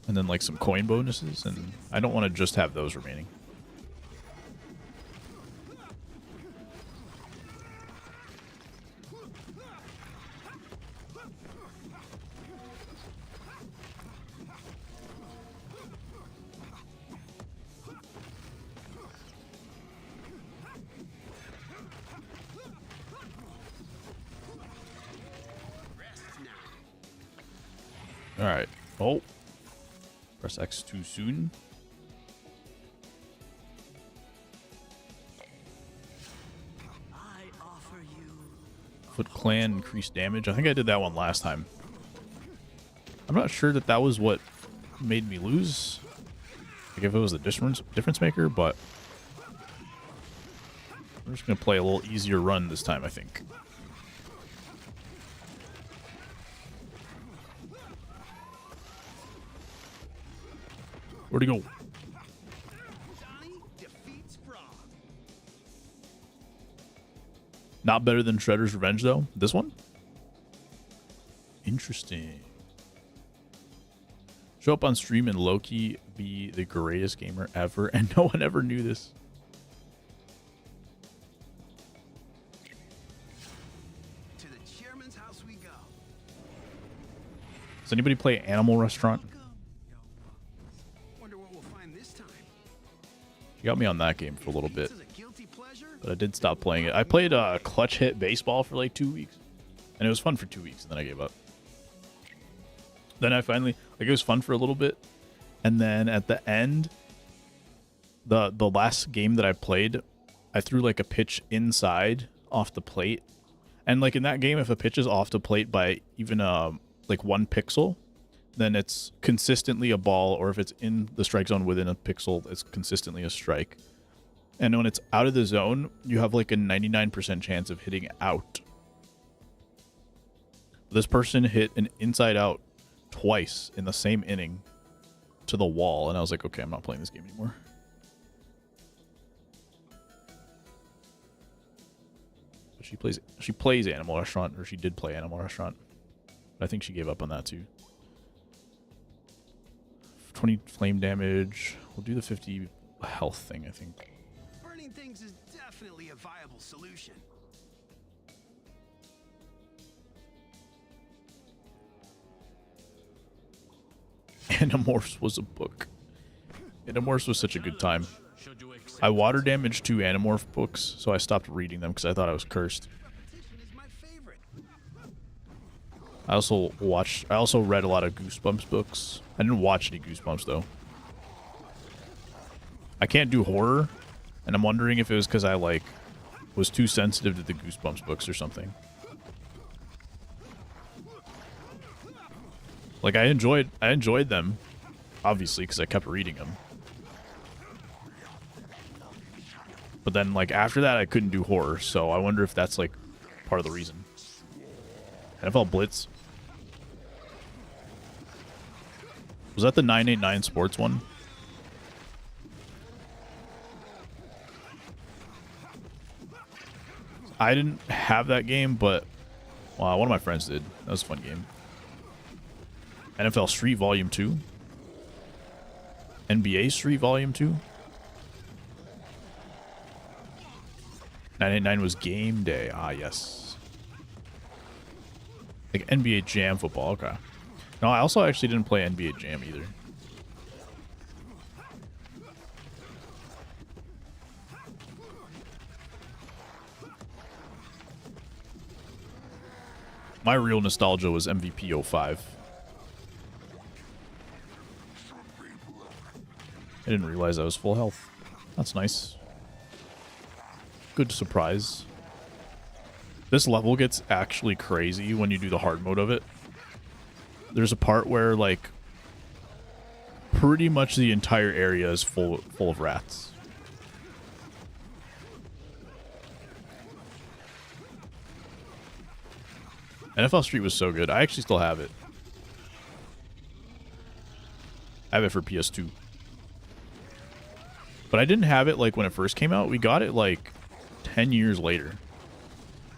And then like some coin bonuses, and I don't want to just have those remaining. Alright. Oh. Press X too soon. Foot Clan increased damage. I think I did that one last time. I'm not sure that was what made me lose. Like if it was a difference maker, but we're just going to play a little easier run this time, I think. Where'd he go? Not better than Shredder's Revenge, though. This one? Interesting. Show up on stream and low-key be the greatest gamer ever, and no one ever knew this. To the chairman's house we go. Does anybody play Animal Restaurant? She got me on that game for a little bit, but I did stop playing it. I played Clutch Hit Baseball for like 2 weeks, and it was fun for 2 weeks, and then I gave up. Then I finally, like, it was fun for a little bit, and then at the end, The last game that I played, I threw like a pitch inside off the plate. And like in that game, if a pitch is off the plate by even like 1 pixel, then it's consistently a ball, or if it's in the strike zone within a pixel, it's consistently a strike. And when it's out of the zone, you have like a 99% chance of hitting out. This person hit an inside out twice in the same inning to the wall, and I was like, okay, I'm not playing this game anymore. But she plays Animal Restaurant, or she did play Animal Restaurant. But I think she gave up on that too. 20 flame damage. We'll do the 50 health thing, I think. Burning things is definitely a viable solution. Animorphs was a book. Animorphs was such a good time. I water damaged 2 Animorph books, so I stopped reading them because I thought I was cursed. Repetition is my favorite. I also read a lot of Goosebumps books. I didn't watch any Goosebumps though. I can't do horror, and I'm wondering if it was because I like was too sensitive to the Goosebumps books or something. Like I enjoyed them, obviously, because I kept reading them. But then, like after that, I couldn't do horror, so I wonder if that's like part of the reason. NFL Blitz. Was that the 989 Sports one? I didn't have that game, but one of my friends did. That was a fun game. NFL Street Volume 2. NBA Street Volume 2. 989 was Game Day. Ah, yes. Like NBA Jam football. Okay. No, I also actually didn't play NBA Jam either. My real nostalgia was MVP 05. I didn't realize I was full health. That's nice. Good surprise. This level gets actually crazy when you do the hard mode of it. There's a part where, like, pretty much the entire area is full of rats. NFL Street was so good. I actually still have it. I have it for PS2. But I didn't have it, like, when it first came out. We got it, like, 10 years later.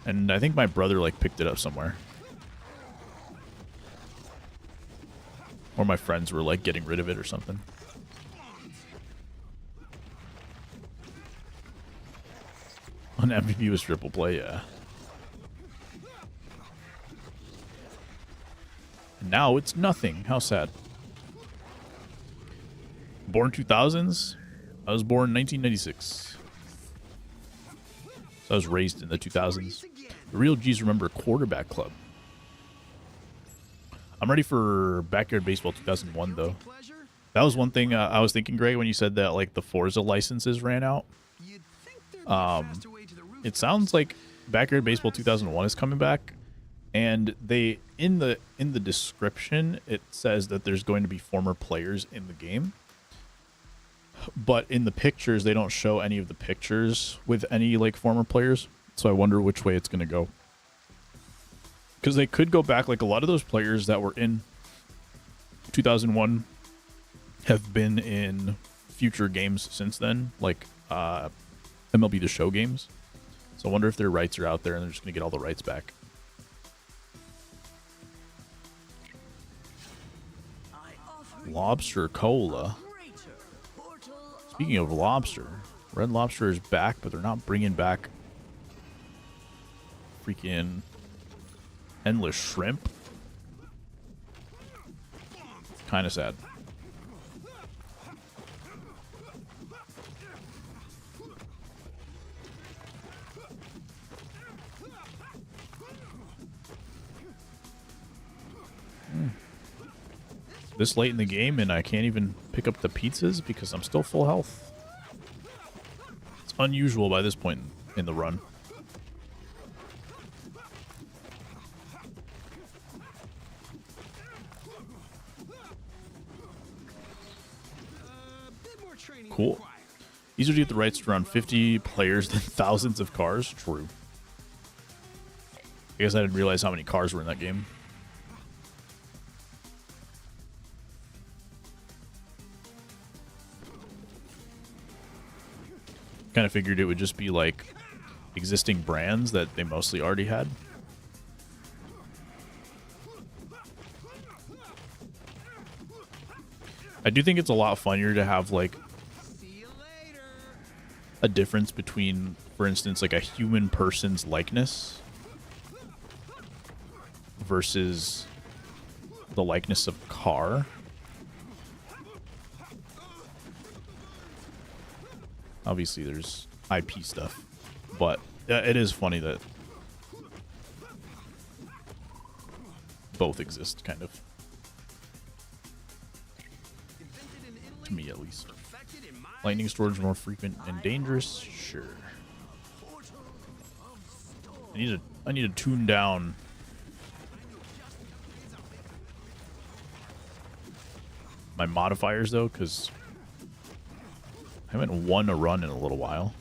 And I think my brother, like, picked it up somewhere. Or my friends were, like, getting rid of it or something. On MVP was triple play, yeah. And now it's nothing. How sad. Born 2000s? I was born in 1996. So I was raised in the 2000s. The real G's remember Quarterback Club. I'm ready for Backyard Baseball 2001, though. That was one thing I was thinking, Greg, when you said that, like, the Forza licenses ran out. It sounds like Backyard Baseball 2001 is coming back. And they, in the description, it says that there's going to be former players in the game. But in the pictures, they don't show any of the pictures with any, like, former players. So I wonder which way it's going to go. Because they could go back, like, a lot of those players that were in 2001 have been in future games since then, like MLB The Show games. So I wonder if their rights are out there and they're just going to get all the rights back. Lobster Cola. Speaking of lobster, Red Lobster is back, but they're not bringing back freaking endless shrimp. Kind of sad. This late in the game and I can't even pick up the pizzas because I'm still full health. unusual by this point in the run. Bit more training Cool. required. Easier to get the rights to around 50 players than thousands of cars. True. I guess I didn't realize how many cars were in that game. Kind of figured it would just be like existing brands that they mostly already had. I do think it's a lot funnier to have like See you later. a difference between, for instance, like a human person's likeness versus the likeness of car. Obviously, there's IP stuff, but it is funny that both exist, kind of. Invented in Italy, To me, at least. perfected in my Lightning storage more frequent and dangerous? Sure. Portal of storm. I need to tune down my modifiers though, because I haven't won a run in a little while.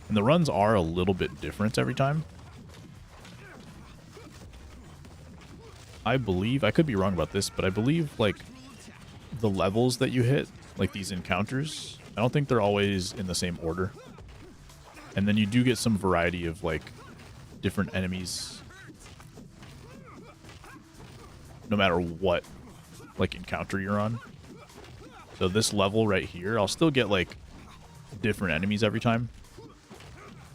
And the runs are a little bit different every time. I believe, I could be wrong about this, but I believe like the levels that you hit, like these encounters, I don't think they're always in the same order. And then you do get some variety of like different enemies no matter what like encounter you're on. So this level right here, I'll still get like different enemies every time.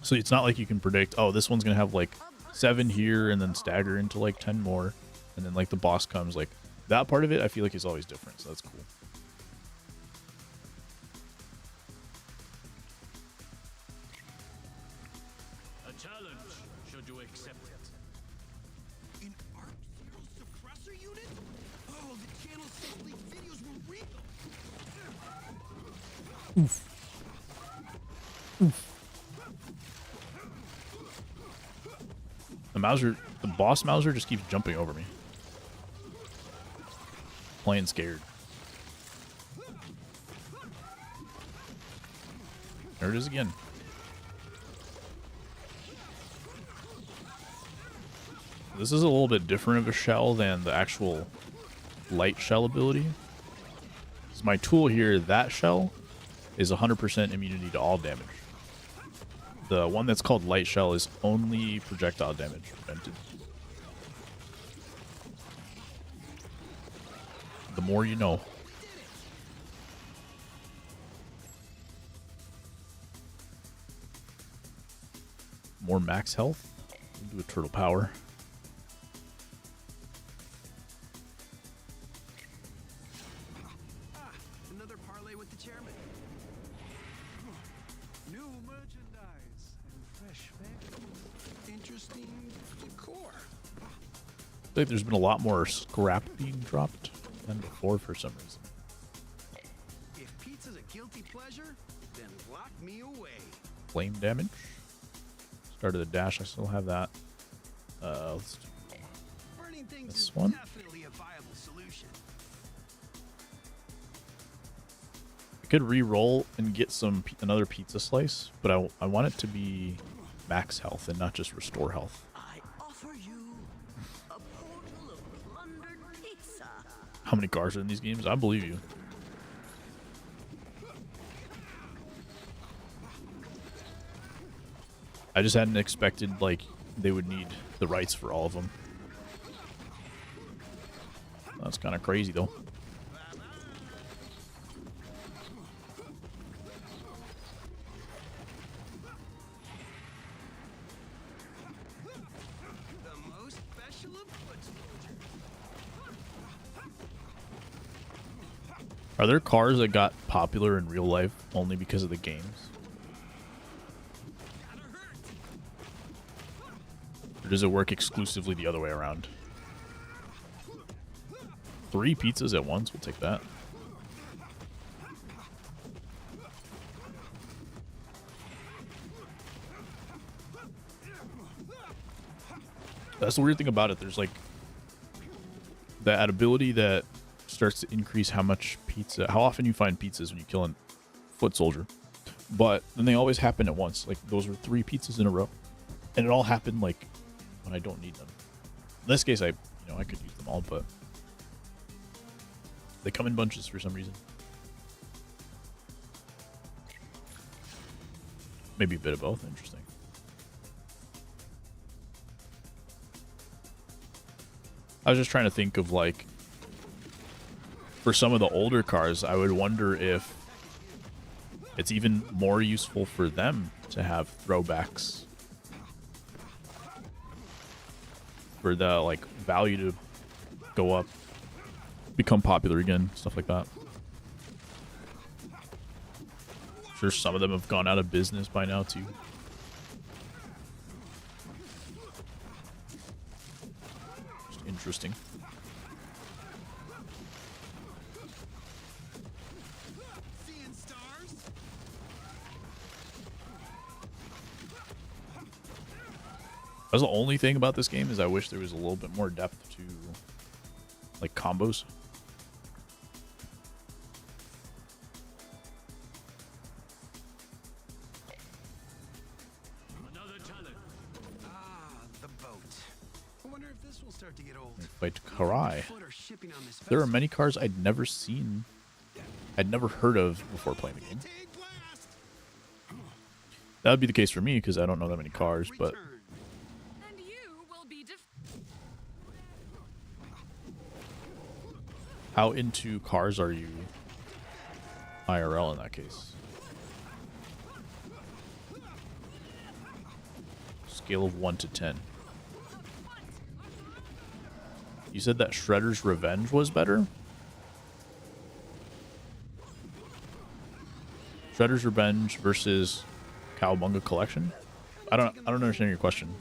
So it's not like you can predict, oh, this one's gonna have like 7 here and then stagger into like 10 more, and then like the boss comes. Like that part of it I feel like is always different, so that's cool. A challenge, should you accept it? An Arc Zero suppressor unit? Oh, the channel said leaked videos were real. The boss Mauser just keeps jumping over me. Playing scared. There it is again. This is a little bit different of a shell than the actual light shell ability. So my tool here, that shell, is 100% immunity to all damage. The one that's called light shell is only projectile damage prevented. The more you know. More max health. We'll do a turtle power. Another parlay with the chairman. New merchandise and fresh fare. Interesting decor. I feel like there's been a lot more scrap being dropped than before for some reason. If pizza's a guilty pleasure, then lock me away. Flame damage. Start of the dash, I still have that. Let's do Burning things This is one? definitely a viable solution. I could re-roll and get another pizza slice, but I want it to be max health and not just restore health. I offer you a portal of plundered pizza. How many cars are in these games? I believe you. I just hadn't expected like they would need the rights for all of them. That's kind of crazy though. The most special of foot soldiers. Are there cars that got popular in real life only because of the games? Or does it work exclusively the other way around? 3 pizzas at once. We'll take that. That's the weird thing about it. There's like that ability that starts to increase how often you find pizzas when you kill a foot soldier. But then they always happen at once. Like those were 3 pizzas in a row. And it all happened like when I don't need them. In this case, I could use them all, but they come in bunches for some reason. Maybe a bit of both. Interesting. I was just trying to think of like, for some of the older cars, I would wonder if it's even more useful for them to have throwbacks for the like value to go up, become popular again, stuff like that. I'm sure some of them have gone out of business by now too. Just interesting. Seeing stars? That's the only thing about this game, is I wish there was a little bit more depth to like combos. Another challenge. Ah, the boat. I wonder if this will start to get old. Fight Karai. Foot are shipping on this There are vessel. many cars I'd never seen, I'd never heard of before playing the game. Take blast. That would be the case for me because I don't know that many cars, but Return. And you will be how into cars are you IRL in that case? Scale of 1 to 10. You said that Shredder's Revenge was better? Shredder's Revenge versus Cowabunga Collection? I don't understand your question.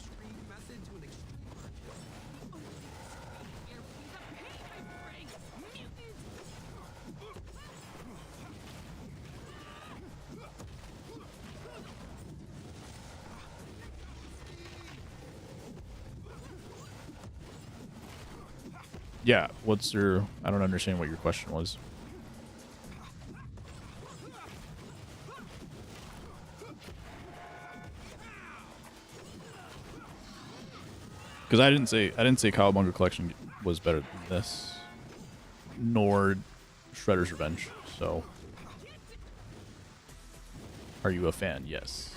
Yeah, what's your... I don't understand what your question was. Because I didn't say Cowabunga Collection was better than this, nor Shredder's Revenge. So, are you a fan? Yes.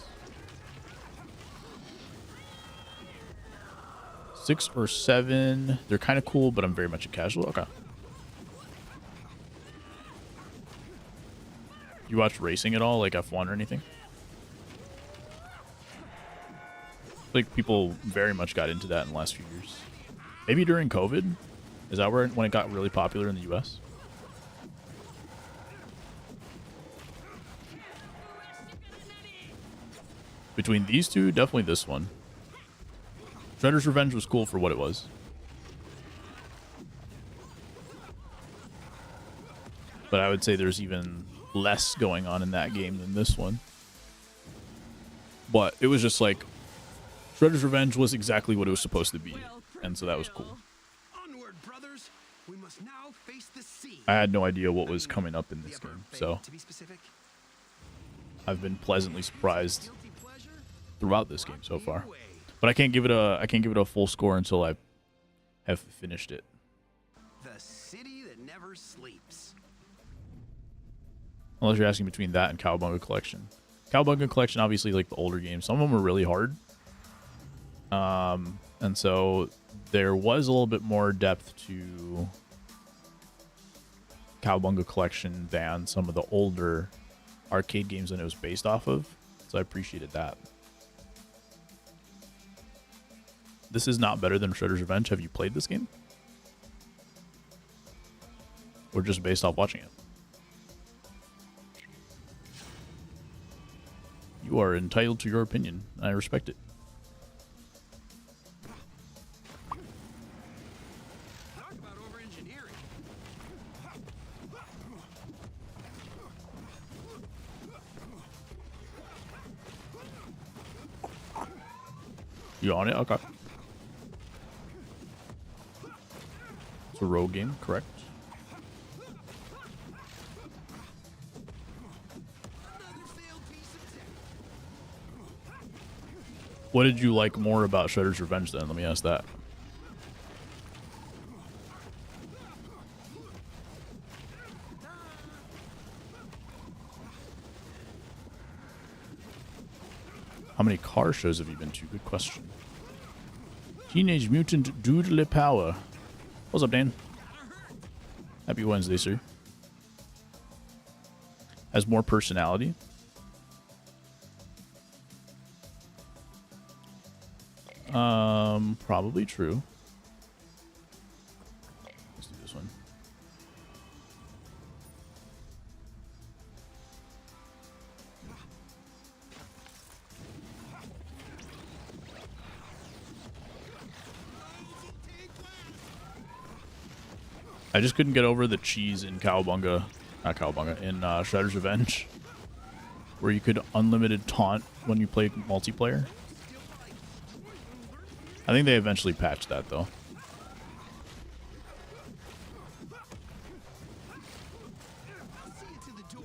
6 or 7. They're kind of cool, but I'm very much a casual. Okay. You watch racing at all, like F1 or anything? Like people very much got into that in the last few years. Maybe during COVID. Is that when it got really popular in the US? Between these two, definitely this one. Shredder's Revenge was cool for what it was. But I would say there's even less going on in that game than this one. But it was just like Shredder's Revenge was exactly what it was supposed to be. And so that was cool. Onward, brothers. We must now face the sea. I had no idea what was coming up in this The upper game. bay, So to be specific. I've been pleasantly surprised Guilty pleasure? throughout this game so far. Either way. But I can't give it a full score until I have finished it. The city that never sleeps. Unless you're asking between that and Cowabunga Collection. Cowabunga Collection, obviously, like the older games, some of them were really hard. And so there was a little bit more depth to Cowabunga Collection than some of the older arcade games that it was based off of. So I appreciated that. This is not better than Shredder's Revenge. Have you played this game? Or just based off watching it? You are entitled to your opinion. I respect it. Talk about over-engineering. You on it? Okay. It's a rogue game, correct? Another failed piece of tech. What did you like more about Shredder's Revenge then? Let me ask that. How many car shows have you been to? Good question. Teenage Mutant Doodly Power. What's up, Dan? Happy Wednesday, sir. Has more personality. Probably true. Let's do this one. I just couldn't get over the cheese in Cowabunga, not Cowabunga, in Shredder's Revenge, where you could unlimited taunt when you played multiplayer. I think they eventually patched that though. I'll see you to the door.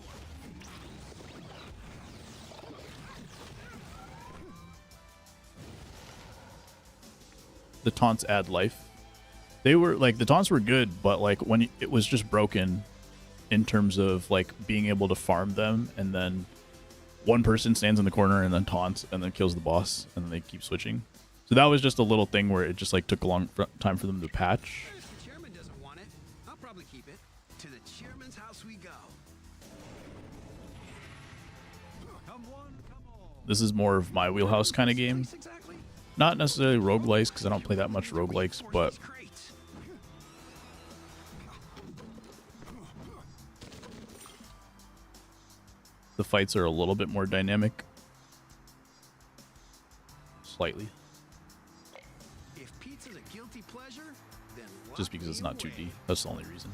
The taunts add life. They were like, the taunts were good, but like when it was just broken in terms of like being able to farm them, and then one person stands in the corner and then taunts and then kills the boss, and then they keep switching. So that was just a little thing where it just like took a long time for them to patch. If the chairman doesn't want it, I'll probably keep it. To the chairman's house we go. Come one, come all. This is more of my wheelhouse kind of game. Exactly. Not necessarily roguelikes, because I don't play that much roguelikes, but Crates. the fights are a little bit more dynamic. Slightly. If pizza's a guilty pleasure, then Just because it's not 2D. That's the only reason.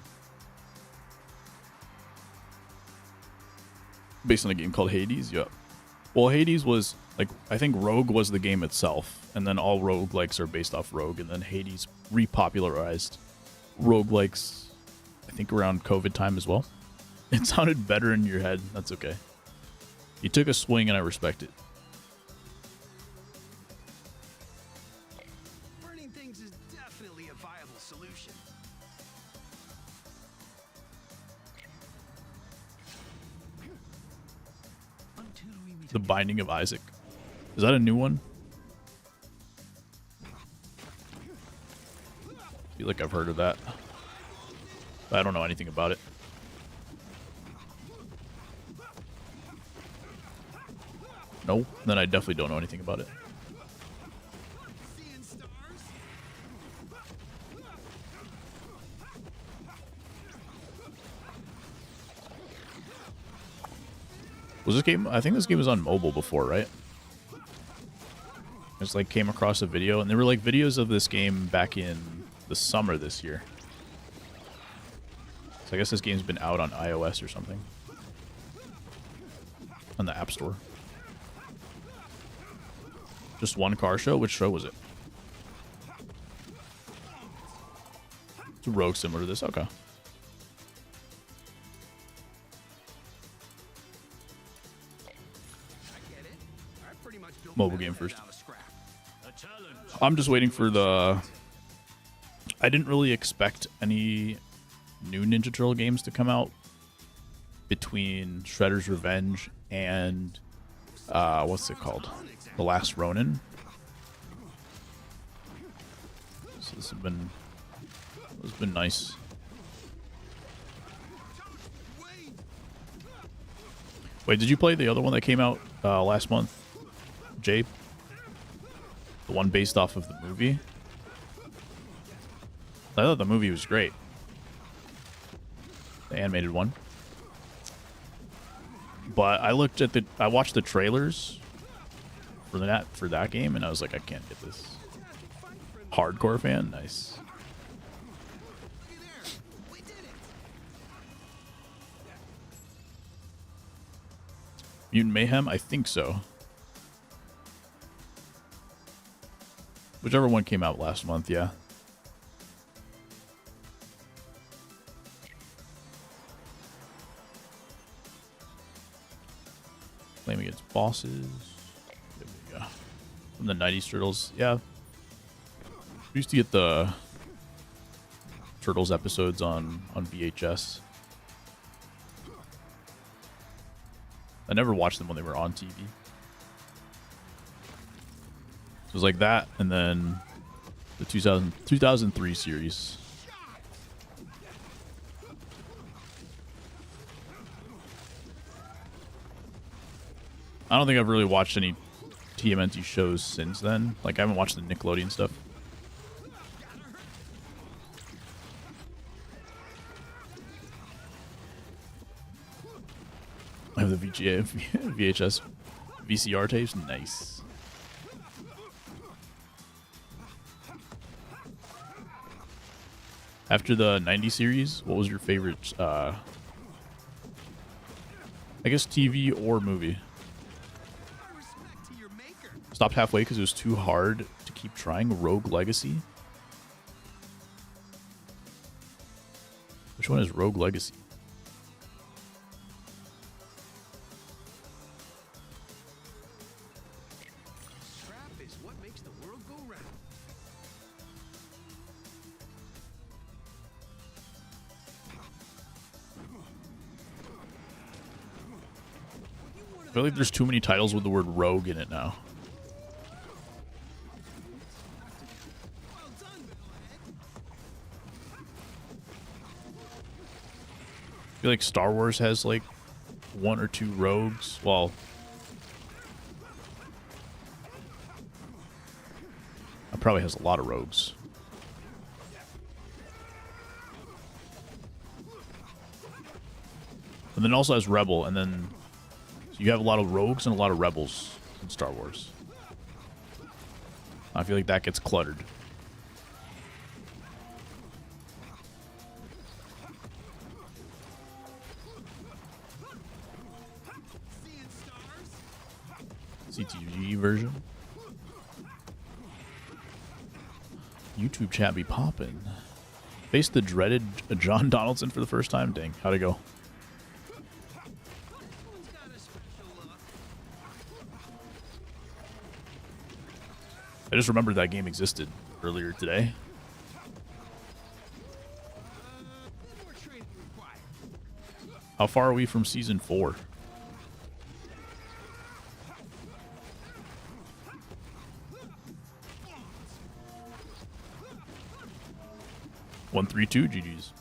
Based on a game called Hades, yep. Well, Hades was, like, I think Rogue was the game itself, and then all roguelikes are based off Rogue, and then Hades repopularized roguelikes, I think around COVID time as well. It sounded better in your head. That's okay. You took a swing, and I respect it. Burning things is definitely a viable solution. Until we meet The Binding of Isaac. Is that a new one? I feel like I've heard of that. But I don't know anything about it. No, then I definitely don't know anything about it. seeing stars. Was this game? I think this game was on mobile before, right? I just like came across a video, and there were like videos of this game back in the summer this year. So I guess this game's been out on iOS or something. On the App Store. Just one car show? Which show was it? It's a Rogue similar to this. Okay. I get it. I pretty much built Mobile my game head first. out of scrap. A challenge. I'm just waiting for the... I didn't really expect any new Ninja Turtle games to come out between Shredder's Revenge and what's it called? The Last Ronin. So this has been nice. Wait, did you play the other one that came out last month? Jay? The one based off of the movie? I thought the movie was great. The animated one. But I watched the trailers for that game, and I was like, I can't get this. Hardcore fan? Nice. We did it. Mutant Mayhem? I think so. Whichever one came out last month, yeah. Flame against bosses. There we go. From the 90s Turtles, yeah. We used to get the Turtles episodes on VHS. I never watched them when they were on TV. It was like that, and then the 2003 series. I don't think I've really watched any TMNT shows since then. Like, I haven't watched the Nickelodeon stuff. I have the VHS VCR tapes. Nice. After the 90 series, what was your favorite, I guess TV or movie? Stopped halfway because it was too hard to keep trying. Rogue Legacy? Which one is Rogue Legacy? I feel like there's too many titles with the word rogue in it now. I feel like Star Wars has like one or two rogues. Well, it probably has a lot of rogues. And then also has Rebel, and then so you have a lot of rogues and a lot of rebels in Star Wars. I feel like that gets cluttered. CTG version. YouTube chat be poppin'. Faced the dreaded John Donaldson for the first time. Dang, how'd it go? I just remembered that game existed earlier today. How far are we from season 4? One, 3, 2, GG's.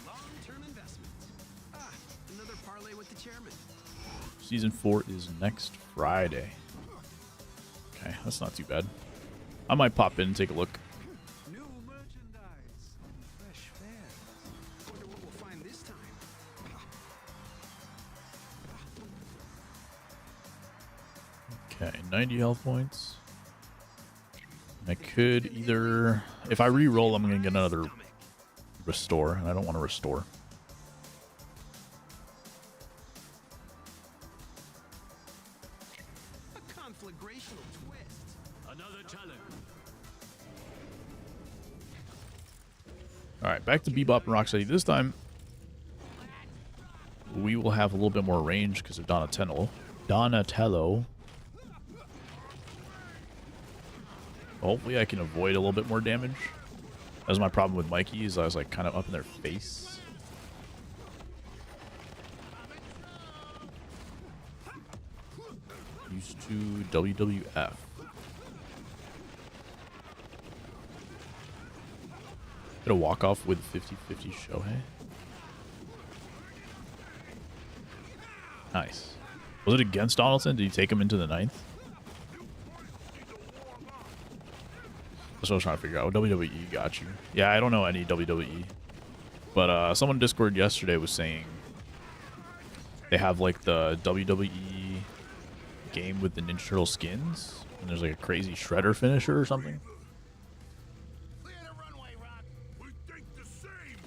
Long-term investment. Another parlay with the chairman. Season 4 is next Friday. Okay, that's not too bad. I might pop in and take a look. New merchandise. Fresh fare. Wonder what we'll find this time. Okay, 90 health points. I could either... If I re-roll, I'm going to get another restore, and I don't want to restore. A conflagrational twist. Another challenge. Alright, back to Bebop and Rocksteady. This time, we will have a little bit more range because of Donatello. Hopefully I can avoid a little bit more damage. That was my problem with Mikey, is I was like kind of up in their face. Used to WWF. Get a walk-off with 50-50 Shohei. Nice. Was it against Donaldson? Did he take him into the 9th? That's what I was trying to figure out. WWE got you. Yeah, I don't know any WWE. But someone in Discord yesterday was saying they have like the WWE game with the Ninja Turtle skins. And there's like a crazy shredder finisher or something. Clear the runway, Rock. We think the same.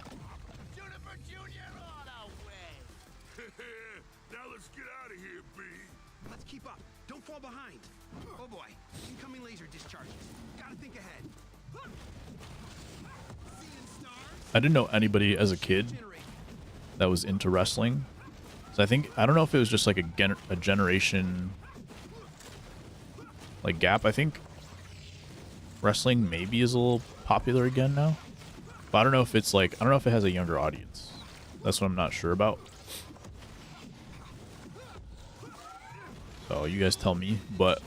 Juniper Jr. all the way. Now let's get out of here, B. Let's keep up. Don't fall behind. Oh boy, incoming laser discharges. Gotta think ahead. Seeing stars? I didn't know anybody as a kid Generate. that was into wrestling. So I don't know if it was just like a generation like gap. I think wrestling maybe is a little popular again now. But I don't know if it's like, I don't know if it has a younger audience. That's what I'm not sure about. So you guys tell me, but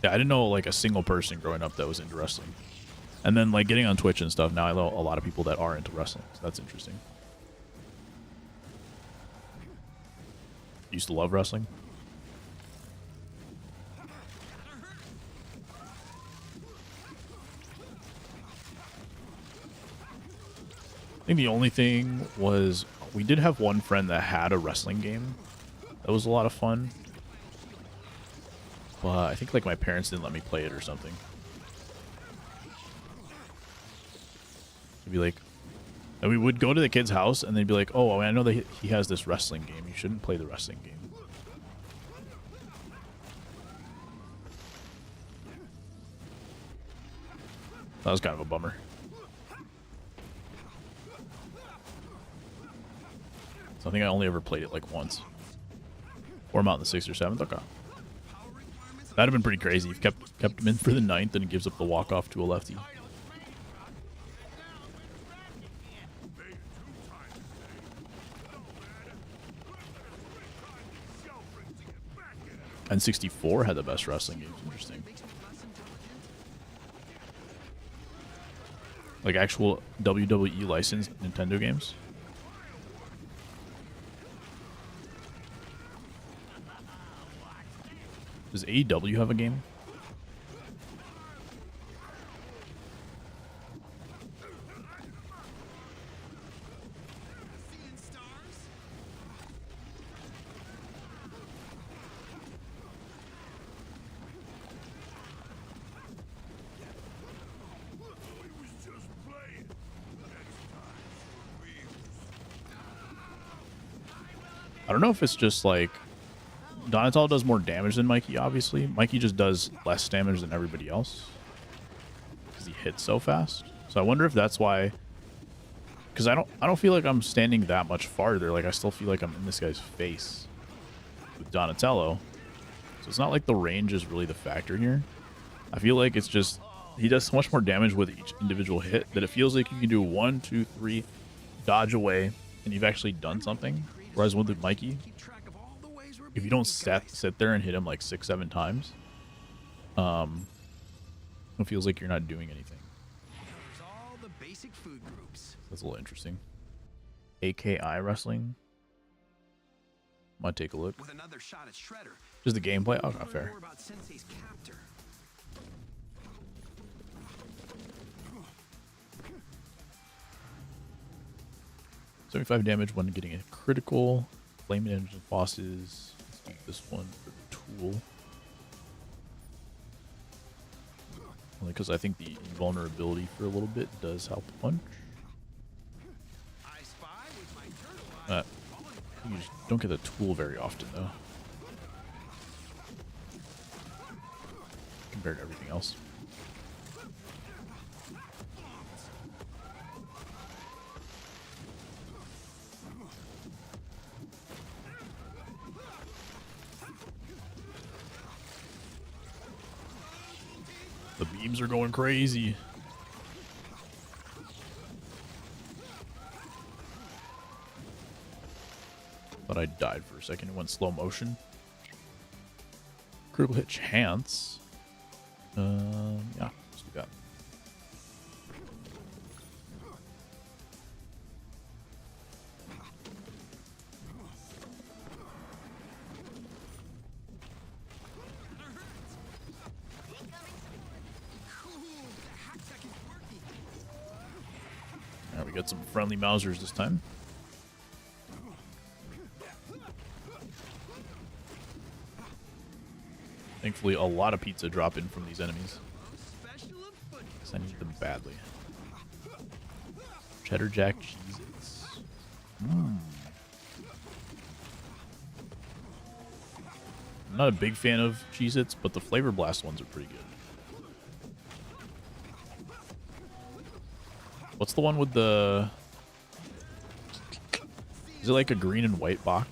yeah, I didn't know like a single person growing up that was into wrestling. And then like getting on Twitch and stuff, now I know a lot of people that are into wrestling. So that's interesting. Used to love wrestling. I think the only thing was we did have one friend that had a wrestling game. That was a lot of fun. But I think like my parents didn't let me play it or something. It'd be like, and we would go to the kid's house and they'd be like, oh, I know that he has this wrestling game. You shouldn't play the wrestling game. That was kind of a bummer. So I think I only ever played it like once. Or I'm out in the 6th or 7th. Okay. That'd have been pretty crazy. If kept him in for the 9th and he gives up the walk-off to a lefty. N64 had the best wrestling games. Interesting. Like actual WWE licensed Nintendo games. Does AEW have a game? Seeing stars? I don't know if it's just like Donatello does more damage than Mikey, obviously. Mikey just does less damage than everybody else because he hits so fast. So I wonder if that's why. Because I don't feel like I'm standing that much farther. Like I still feel like I'm in this guy's face with Donatello. So it's not like the range is really the factor here. I feel like it's just he does so much more damage with each individual hit that it feels like you can do 1, 2, 3, dodge away, and you've actually done something. Whereas with Mikey, Keep track of all the ways we're if you being don't guys. sit there and hit him like 6, 7 times, it feels like you're not doing anything. Covers all the basic food groups. That's a little interesting. AKI wrestling. Might take a look. With another shot at Shredder. Just the gameplay. Oh, Learn not fair. more about Sensei's captor. 75 damage when getting a critical. Flaming engine bosses. Let's do this one for the tool. Only because I think the invulnerability for a little bit does help a bunch. I spy with my turtle eye. You just don't get the tool very often though. Compared to everything else. The beams are going crazy. Thought I died for a second. It went slow motion. Critical hit chance. Yeah, let's do that. Cool. The hack tech is working. Alright, we got some friendly Mousers this time. Thankfully, a lot of pizza drop in from these enemies. Special of foot. Because I need them badly. Cheddar Jack Cheez-Its. I'm not a big fan of Cheez-Its, but the Flavor Blast ones are pretty good. What's the one with the... Is it like a green and white box?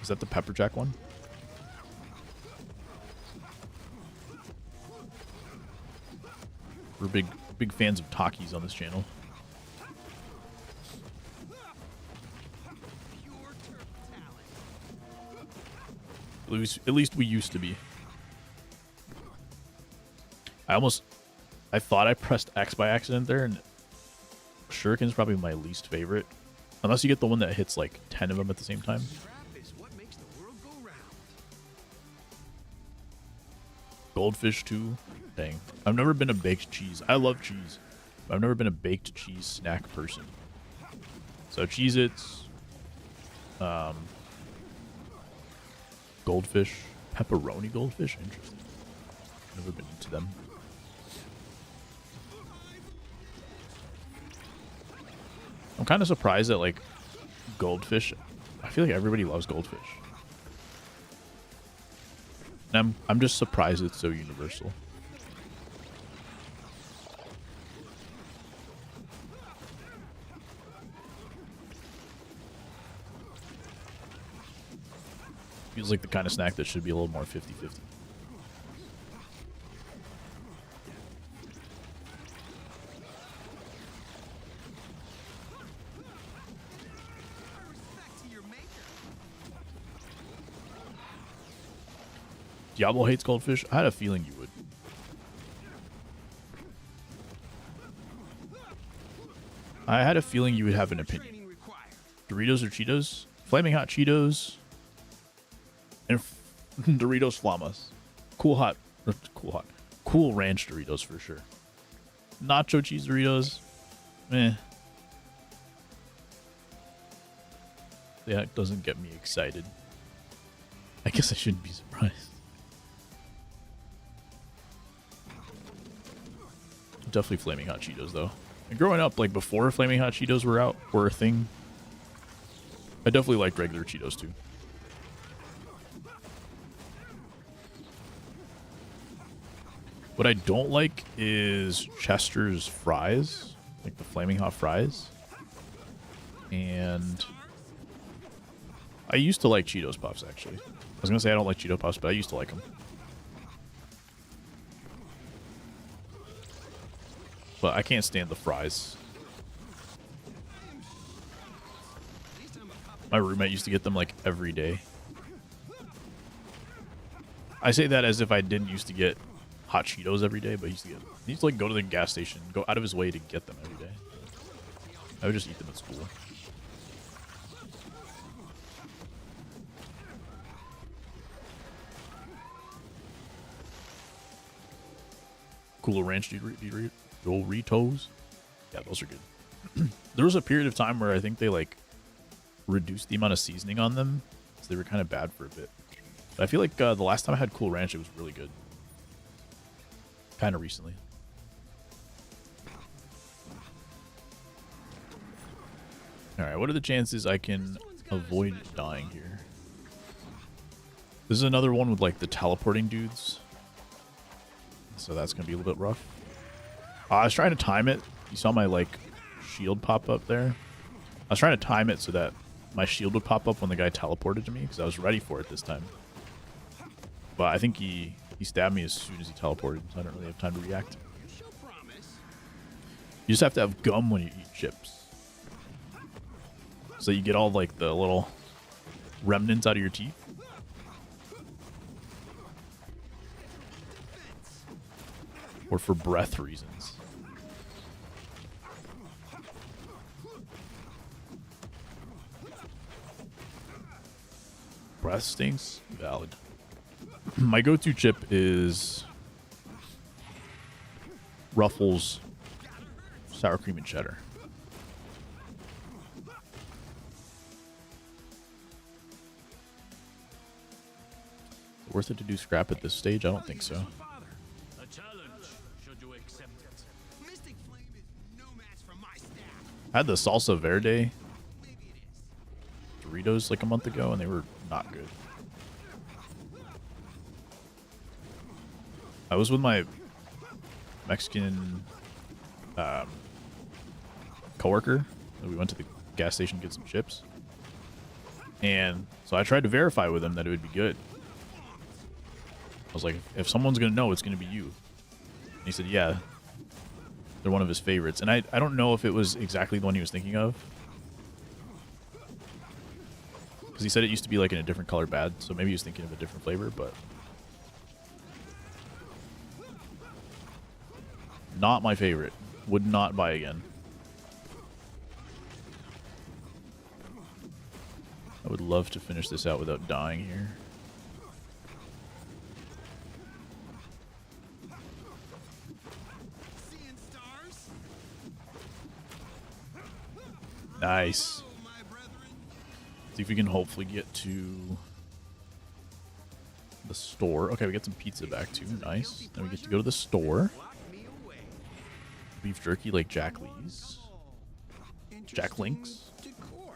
Is that the Pepper Jack one? We're big fans of Takis on this channel. At least we used to be. I thought I pressed X by accident there, and Shuriken's probably my least favorite. Unless you get the one that hits like 10 of them at the same time. Goldfish too. Dang. I've never been a baked cheese. I love cheese, but I've never been a baked cheese snack person. So Cheez-Its, goldfish, pepperoni goldfish. Interesting. Never been into them. I'm kind of surprised that like goldfish. I feel like everybody loves goldfish. And I'm just surprised it's so universal. Feels like the kind of snack that should be a little more 50-50. Diablo hates goldfish. I had a feeling you would. I had a feeling you would have an opinion. Doritos or Cheetos? Flaming Hot Cheetos and Doritos Flamas. Cool Ranch Doritos for sure. Nacho cheese Doritos, that doesn't get me excited. I guess I shouldn't be surprised. Definitely Flaming Hot Cheetos though. And growing up, like before Flaming Hot Cheetos were a thing, I definitely liked regular Cheetos too. What I don't like is Chester's fries, like the Flaming Hot fries. And I used to like Cheetos Puffs actually. I was gonna say I don't like Cheeto Puffs, but I used to like them. But I can't stand the fries. My roommate used to get them like every day. I say that as if I didn't used to get hot Cheetos every day, but he used to like go to the gas station, go out of his way to get them every day. I would just eat them at school. Cooler Ranch Doritos. Yeah, those are good. There was a period of time where I think they like reduced the amount of seasoning on them, so they were kind of bad for a bit. But I feel like the last time I had Cool Ranch, it was really good. Kind of recently. Alright, what are the chances I can avoid dying here? This is another one with like the teleporting dudes. So that's going to be a little bit rough. I was trying to time it. You saw my like shield pop up there. I was trying to time it so that my shield would pop up when the guy teleported to me because I was ready for it this time. But I think he stabbed me as soon as he teleported, so I don't really have time to react. You just have to have gum when you eat chips. So you get all like the little remnants out of your teeth. Or for breath reasons. Breath stinks? Valid. My go-to chip is Ruffles sour cream and cheddar. Worth it to do scrap at this stage? I don't think so. A challenge, should you accept it? Mystic Flame is no match for my staff. I had the salsa verde Doritos like a month ago, and they were not good. I was with my Mexican coworker. We went to the gas station to get some chips. And so I tried to verify with him that it would be good. I was like, if someone's going to know, it's going to be you. And he said, yeah. They're one of his favorites. And I don't know if it was exactly the one he was thinking of. Because he said it used to be like in a different color bad. So maybe he was thinking of a different flavor, but... not my favorite. Would not buy again. I would love to finish this out without dying here. Seeing stars? Nice. Oh, my brethren. See if we can hopefully get to the store. Okay, we get some pizza back too. Nice. Then we get to go to the store. Lock me away. Beef jerky like Jack Lee's. Jack Link's. Decor.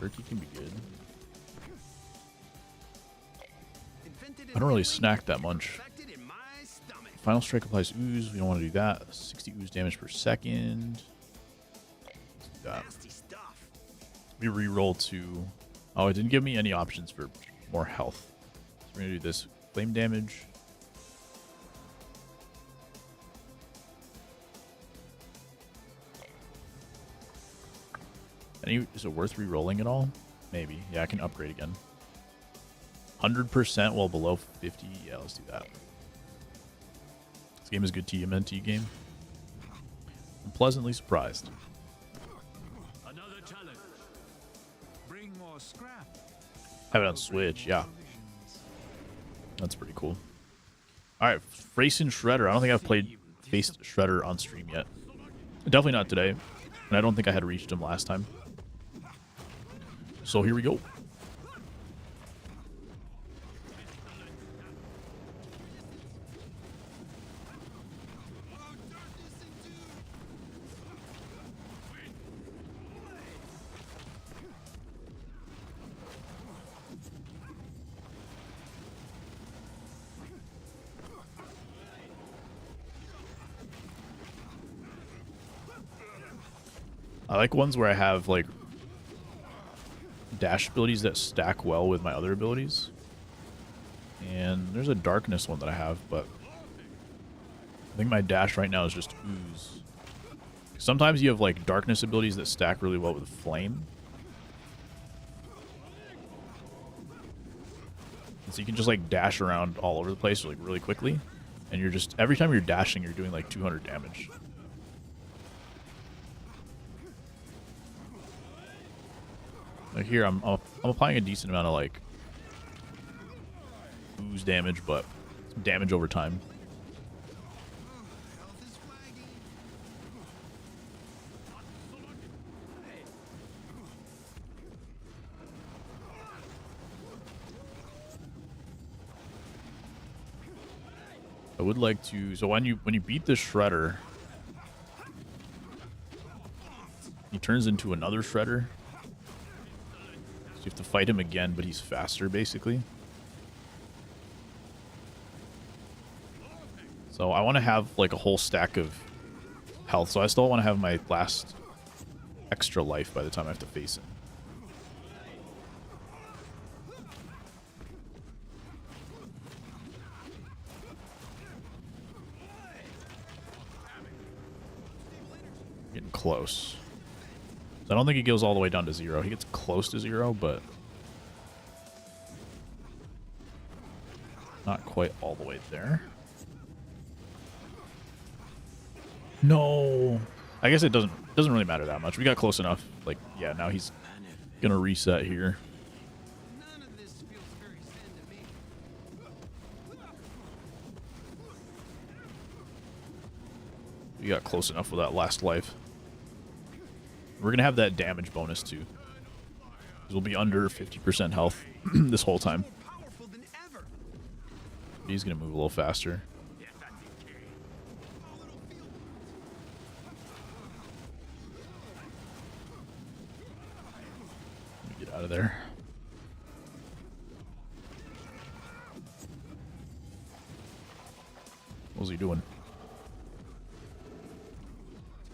Jerky can be good. Invented I don't really in snack that much. perfected in my stomach. Final strike applies ooze. We don't want to do that. 60 ooze damage per second. Let's do that. Nasty stuff. We re-roll to... oh, it didn't give me any options for more health. So we're going to do this. Flame damage. Is it worth re-rolling at all? Maybe. Yeah, I can upgrade again. 100% while below 50. Yeah, let's do that. This game is a good TMNT game. I'm pleasantly surprised. Another challenge. Bring more scrap. Have it on Switch, yeah. That's pretty cool. Alright, facing Shredder. I don't think I've faced Shredder on stream yet. Definitely not today. And I don't think I had reached him last time. So here we go. I like ones where I have like dash abilities that stack well with my other abilities. And there's a darkness one that I have, but I think my dash right now is just ooze. Sometimes you have like darkness abilities that stack really well with flame. And so you can just like dash around all over the place like really quickly. And you're just, every time you're dashing, you're doing like 200 damage. Like here, I'm applying a decent amount of like ooze damage, but damage over time. Health is flagging. I would like to. So when you beat the Shredder, he turns into another Shredder. So you have to fight him again, but he's faster, basically. So I want to have like a whole stack of health. So I still want to have my last extra life by the time I have to face him. Getting close. I don't think he goes all the way down to 0. He gets close to 0, but not quite all the way there. No. I guess it doesn't really matter that much. We got close enough. Like, yeah, now he's gonna reset here. None of this feels very sin to me. We got close enough with that last life. We're gonna have that damage bonus too. 'Cause we'll be under 50% health this whole time. Powerful than ever. He's gonna move a little faster. Let me get out of there. was he doing?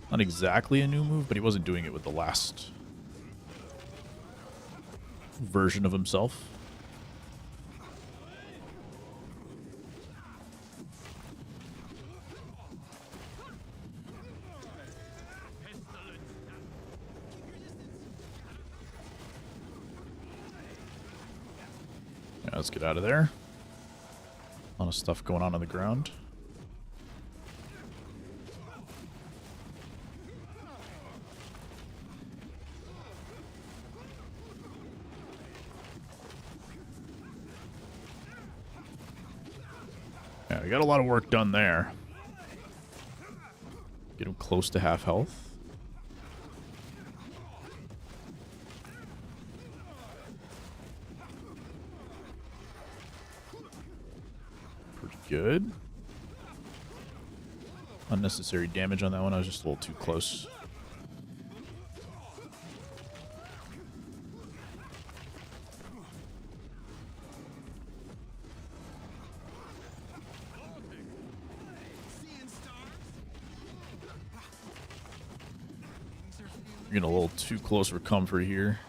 Not exactly a new move, but he wasn't doing it with the last version of himself. Yeah, let's get out of there. A lot of stuff going on the ground. Yeah, we got a lot of work done there. Get him close to half health. Pretty good. Unnecessary damage on that one. I was just a little too close. Getting a little too close for comfort here.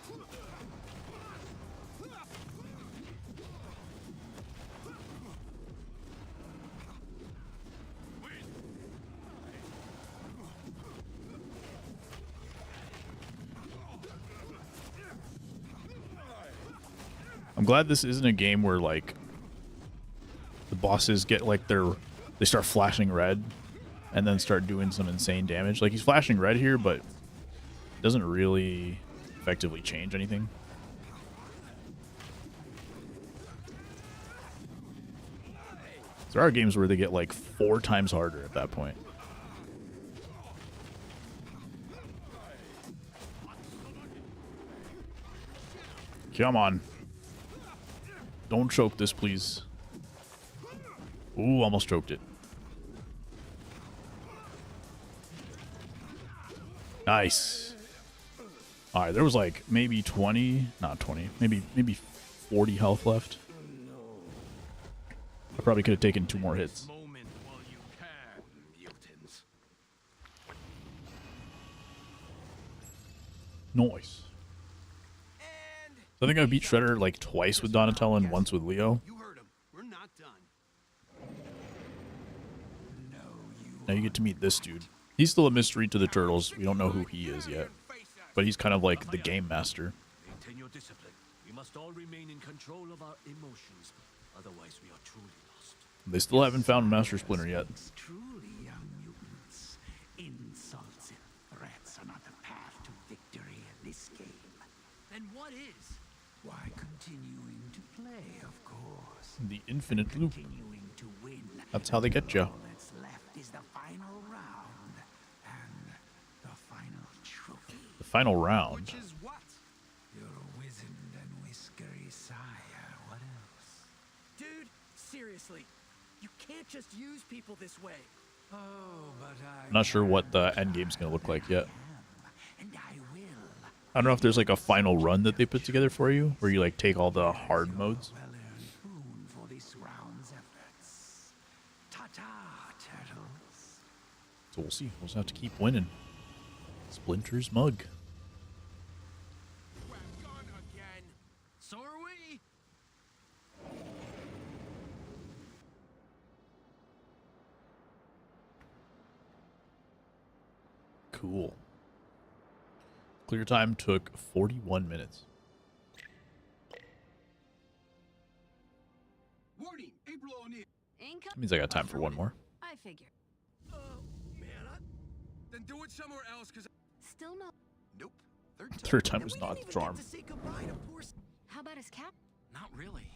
I'm glad this isn't a game where like the bosses get like they start flashing red and then start doing some insane damage. Like he's flashing red here, but doesn't really effectively change anything. There are games where they get like 4 times harder at that point. Come on. Don't choke this, please. Ooh, almost choked it. Nice. Alright, there was like maybe 20, not 20, maybe 40 health left. I probably could have taken 2 more hits. Moment while you can, mutants. Nice. So I think I beat Shredder like twice with Donatello and once with Leo. You heard him. We're not done. Now you get to meet this dude. He's still a mystery to the Turtles. We don't know who he is yet. But he's kind of like the game master. Maintain your discipline. We must all remain in control of our emotions. Otherwise, we are truly lost. They still haven't found Master Splinter yet. Truly, young mutants. Insults and threats are not the path to victory in this game. Then what is? Why, continuing to play, of course. The infinite loop. Continuing to win. That's how they get you. All that's left is the final round and the final trophy. The final round. Which is what? Your wizened and whiskery sire. What else? Dude, seriously. You can't just use people this way. Oh, but I I'm not sure what the end game's going to look like yet. and I will. I don't know if there's like a final run that they put together for you, where you like take all the hard modes. Well-earned boon for this round's efforts. Ta-ta, turtles. So we'll see. We'll just have to keep winning. Splinter's mug. We're gone again. So are we. Cool. Clear time took 41 minutes. Warning, April O'Neil. That means I got time for one more. I figure. Oh, man. Then do it somewhere else, because... Still no. Nope. Third time And was we not didn't the even charm. get to say goodbye to poor... How about his cap? Not really.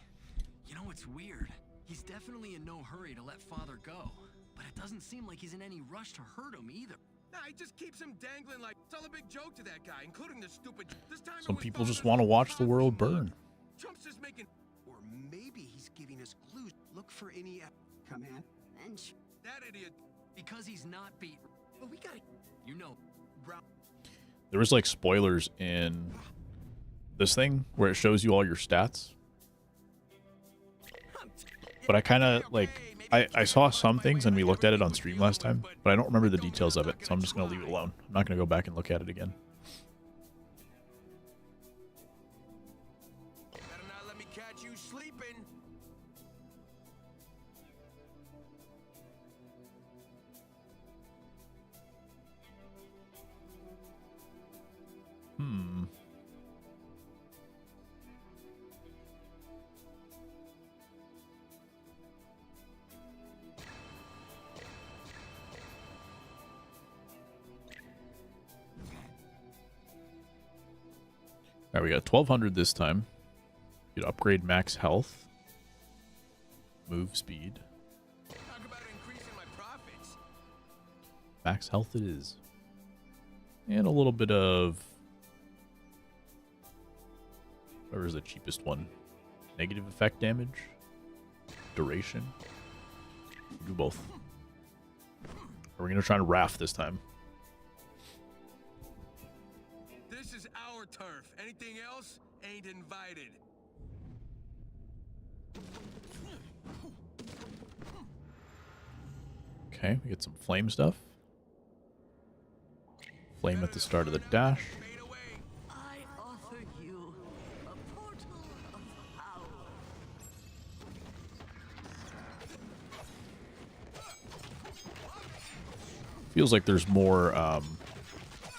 You know, it's weird. He's definitely in no hurry to let Father go. But it doesn't seem like he's in any rush to hurt him either. Nah, he just keeps him dangling like... Tell a big joke to that guy, including the stupid... This time Some it was people just Father's want to watch the coffee world mug. burn. Trump's just making... Or maybe he's giving us clues. Look for any... Command. And That idiot... Because he's not beat. But we gotta... You know. There was like spoilers in this thing where it shows you all your stats. But I kind of like I saw some things and we looked at it on stream last time, but I don't remember the details of it, so I'm just going to leave it alone. I'm not going to go back and look at it again. Better not let me catch you sleeping. Hmm. Alright, we got 1200 this time. You could upgrade max health. Move speed. Talk about increasing my profits. Max health it is. And a little bit of... whatever's the cheapest one. Negative effect damage. Duration. Do both. Are we going to try and raft this time? This is our turf. Anything else ain't invited. Okay, we get some flame stuff. Flame at the start of the dash. Fade away. I offer you a portal of power. Feels like there's more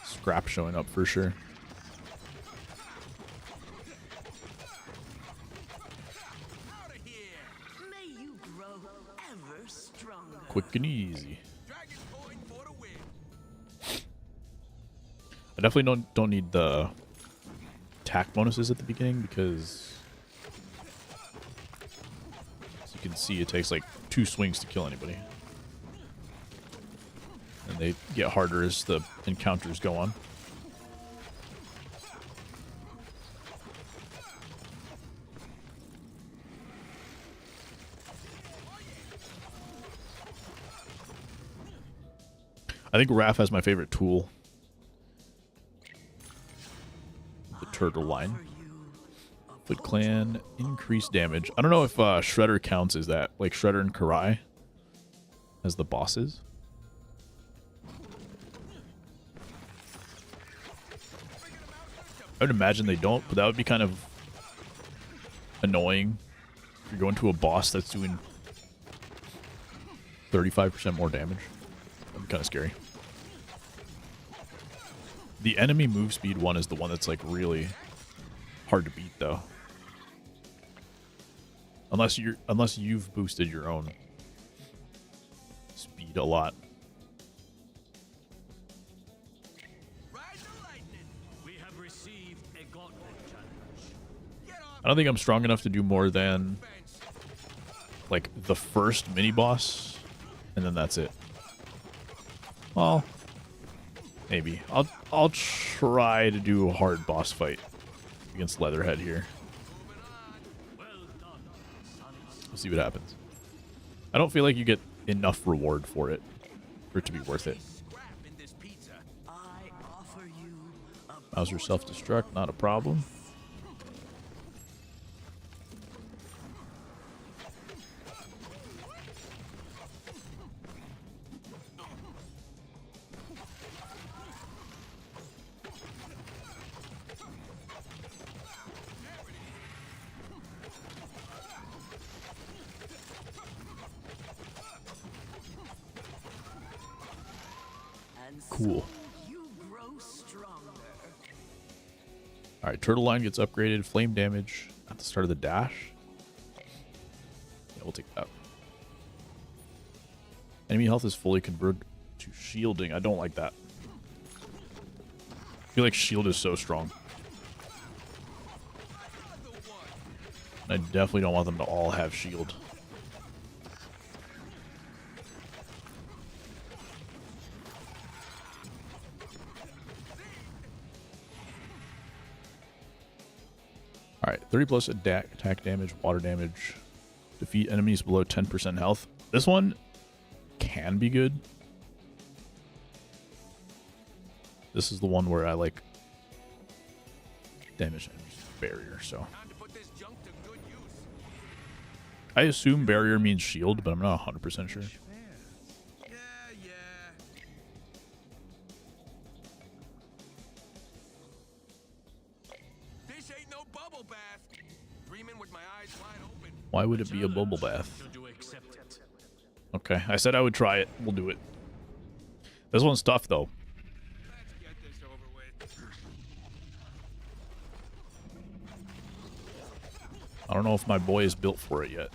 scrap showing up for sure. Out of here. May you grow ever stronger. Quick and easy. Dragon coin for the win. I definitely don't need the attack bonuses at the beginning because, as you can see, it takes like 2 swings to kill anybody. And they get harder as the encounters go on. I think Raph has my favorite tool. The turtle line. Foot Clan, increased damage. I don't know if Shredder counts as that. Like Shredder and Karai as the bosses. I would imagine they don't, but that would be kind of annoying. If you're going to a boss that's doing 35% more damage. That'd be kind of scary. The enemy move speed one is the one that's like really hard to beat though. Unless you've boosted your own speed a lot. Ride the lightning. We have received a gauntlet challenge. Get off I don't think I'm strong enough to do more than the fence. like the first mini boss, and then that's it. Well, maybe I'll try to do a hard boss fight against Leatherhead here. Well done, sons. We'll see what happens. I don't feel like you get enough reward for it to be worth it. Scrap in this pizza. I offer you a Mauser self-destruct, not a problem. and Cool. so you grow stronger. Alright, Turtle Line gets upgraded. Flame damage at the start of the dash. Yeah, we'll take that. Enemy health is fully converted to shielding. I don't like that. I feel like shield is so strong. I definitely don't want them to all have shield. Alright, 30 plus attack damage, water damage. Defeat enemies below 10% health. This one can be good. This is the one where I like damage enemies barrier, so. Time to put this junk to good use. I assume barrier means shield, but I'm not 100% sure. Yeah, yeah. This ain't no bubble bath. Dreaming with my eyes wide open. Why would it be a bubble bath? Should you accept it? Okay, I said I would try it. We'll do it. This one's tough, though. Let's get this over with. I don't know if my boy is built for it yet.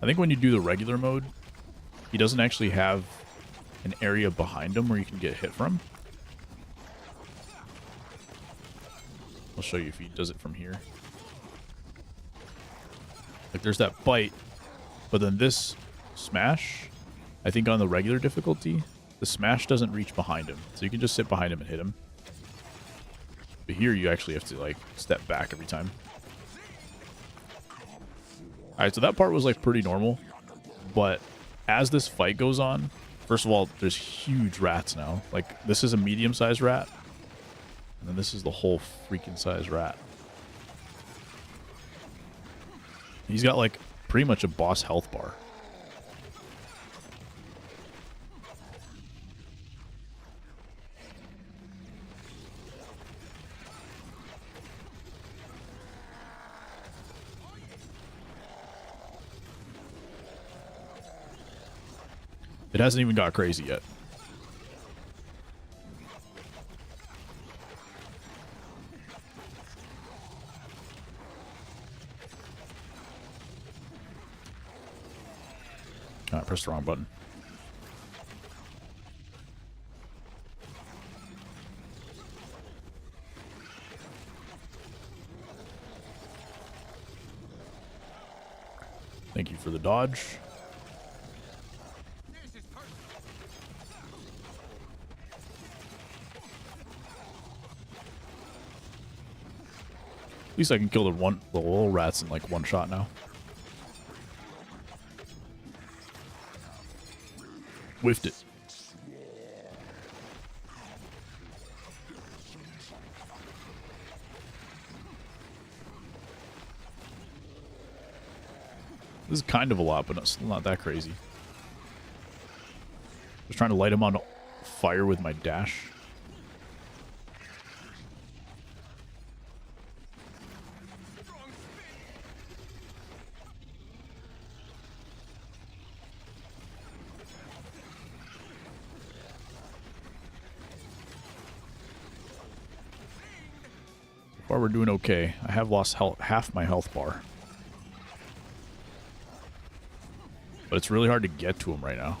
I think when you do the regular mode, he doesn't actually have an area behind him where you can get hit from. I'll show you if he does it from here. Like, there's that bite, but then this smash, I think on the regular difficulty, the smash doesn't reach behind him. So you can just sit behind him and hit him. But here you actually have to, like, step back every time. Alright, so that part was, like, pretty normal. But as this fight goes on, first of all, there's huge rats now. Like, this is a medium-sized rat. And then this is the whole freaking size rat. He's got, like, pretty much a boss health bar. It hasn't even got crazy yet. I pressed the wrong button. Thank you for the dodge. This is perfect. At least I can kill the little rats in like one shot now. Whiffed it. This is kind of a lot, but it's not that crazy. Just trying to light him on fire with my dash. So far we're doing okay. I have lost half my health bar. But it's really hard to get to him right now.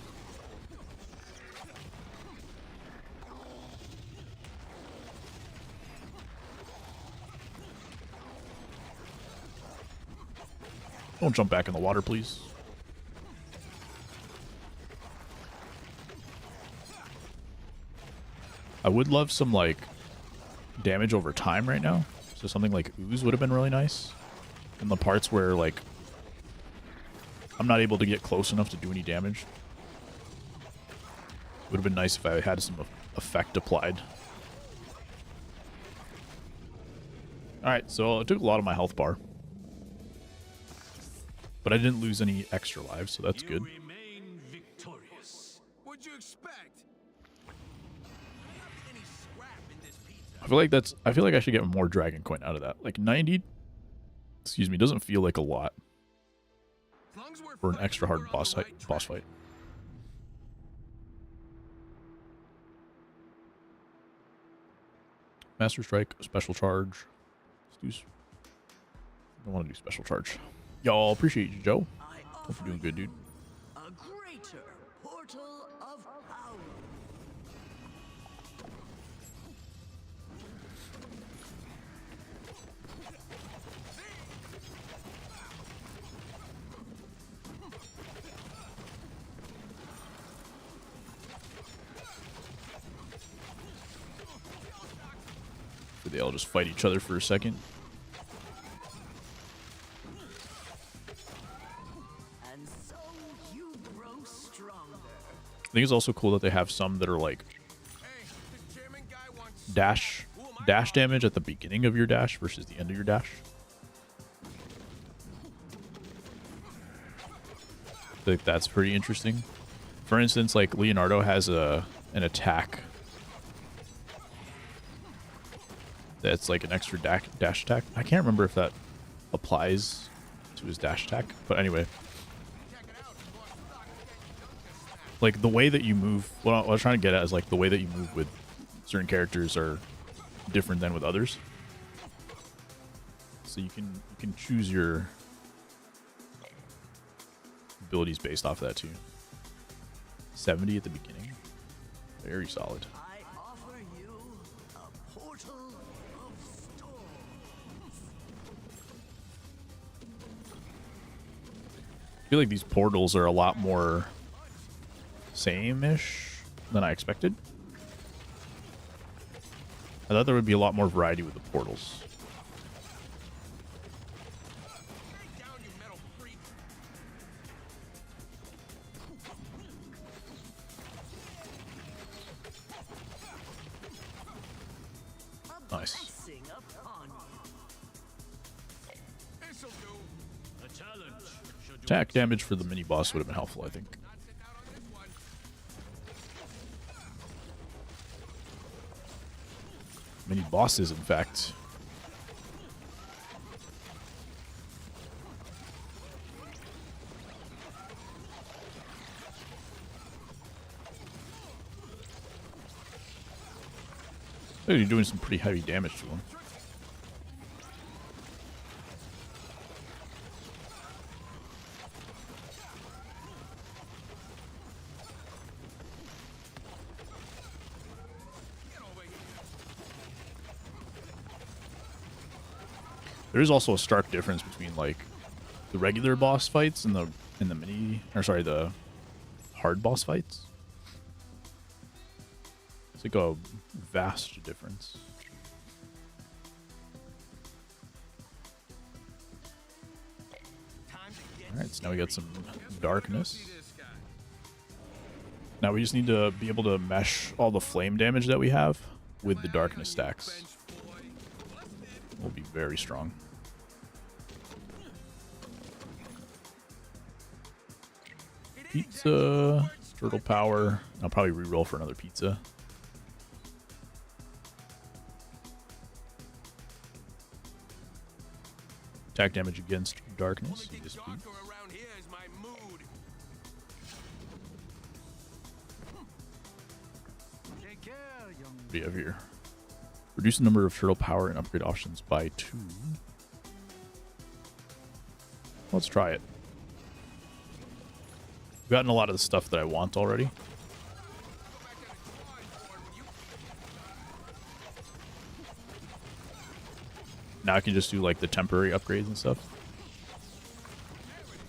Don't jump back in the water, please. I would love some, like, damage over time right now. So something like ooze would have been really nice. In the parts where, like, I'm not able to get close enough to do any damage. Would have been nice if I had some effect applied. Alright, so it took a lot of my health bar. But I didn't lose any extra lives, so that's good. You remain victorious. What'd you expect? Any scrap in this pizza? I feel like I should get more dragon coin out of that. Like 90, excuse me, doesn't feel like a lot As long as we're for an fighting, extra hard we're on boss the right boss track. fight. Master Strike, special charge. Let's do. I want to do special charge. Y'all, appreciate you, Joe. I Hope offer you're doing good, dude. a greater portal of power. Did they all just fight each other for a second? And so you grow stronger. I think it's also cool that they have some that are like dash damage at the beginning of your dash versus the end of your dash. I think that's pretty interesting. For instance, like Leonardo has an attack that's like an extra dash attack. I can't remember if that applies to his dash attack, but anyway. Like the way that you move, what I was trying to get at is like the way that you move with certain characters are different than with others. So you can choose your abilities based off of that too. 70 at the beginning. Very solid. I offer you a portal of storm. I feel like these portals are a lot more same-ish than I expected. I thought there would be a lot more variety with the portals. Nice. Blessing upon you. This'll do. A challenge. Should you Attack damage for the mini boss would have been helpful, I think. Not sit down on this one. Mini bosses, in fact. Oh, you're doing some pretty heavy damage to him. There is also a stark difference between like the regular boss fights and the the hard boss fights. It's like a vast difference. Alright, so now we got some darkness. Now we just need to be able to mesh all the flame damage that we have with the darkness stacks. We'll be very strong. Pizza, turtle power. I'll probably reroll for another pizza. Attack damage against darkness. Yes, please. Around here is my mood. Take care, young. What do you have here? Reduce the number of turtle power and upgrade options by 2. Let's try it. I've gotten a lot of the stuff that I want already. Now I can just do like the temporary upgrades and stuff.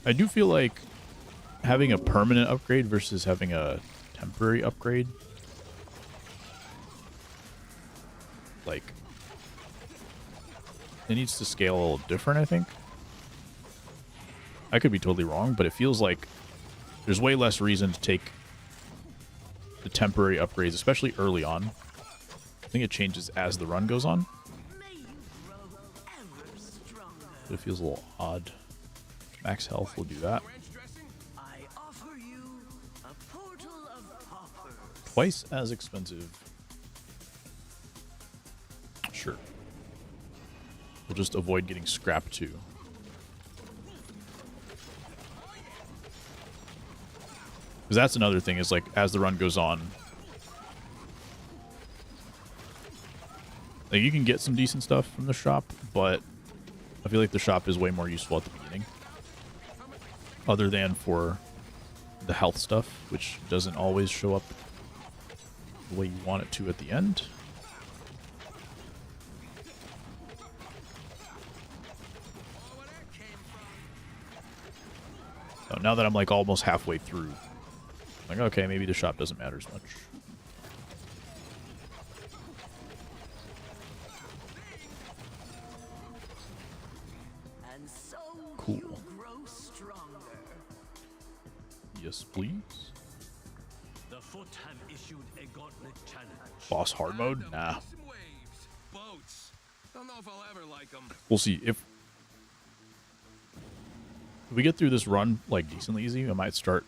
I do feel like having a permanent upgrade versus having a temporary upgrade, like, it needs to scale a little different, I think. I could be totally wrong, but it feels like there's way less reason to take the temporary upgrades, especially early on. I think it changes as the run goes on. May you grow ever stronger. But it feels a little odd. Max health, we'll do that. I offer you a portal of poppers. Twice as expensive. Sure. We'll just avoid getting scrapped too. Because that's another thing, is like, as the run goes on, like, you can get some decent stuff from the shop, but I feel like the shop is way more useful at the beginning. Other than for the health stuff, which doesn't always show up the way you want it to at the end. So now that I'm like almost halfway through, like, okay, maybe the shop doesn't matter as much. And so Cool. you grow stronger. Yes, please. The foot have issued a gauntlet challenge. Boss hard mode? Nah. Some way. boats. Don't know if I'll ever like them. We'll see. If we get through this run like decently easy, I might start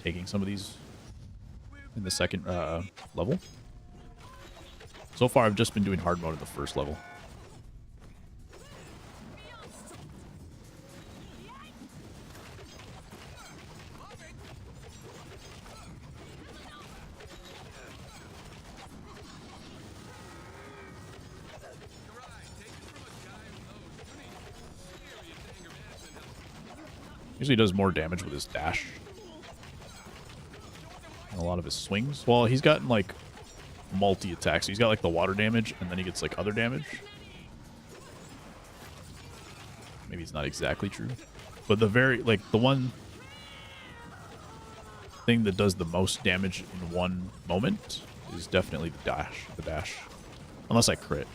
taking some of these in the second level. So far, I've just been doing hard mode in the first level. Usually does more damage with his dash and a lot of his swings. Well, he's gotten like multi-attacks. So he's got like the water damage, and then he gets like other damage. Maybe it's not exactly true, but the one thing that does the most damage in one moment is definitely the dash. Unless I crit.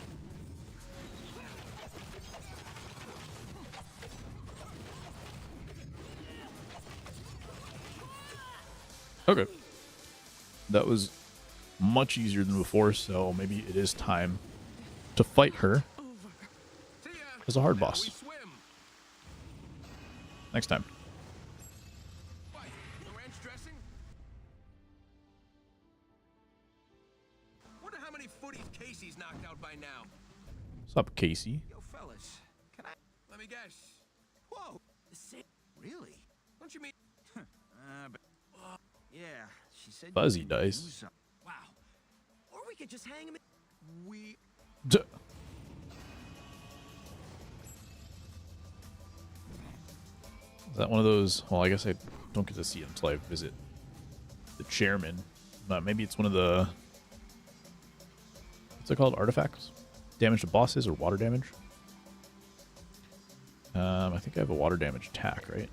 Okay. That was much easier than before, so maybe it is time to fight her as a hard boss. Next time. Wonder how many footies Casey's knocked out by now. What's up, Casey? Yo, fellas, can I? Let me guess. Whoa. Really? Don't you mean? Yeah, she said. Fuzzy dice. Wow. Or we could just hang him. We. Duh. Is that one of those? Well, I guess I don't get to see it until I visit the chairman. Maybe it's one of the. What's it called? Artifacts? Damage to bosses or water damage? I think I have a water damage attack, right?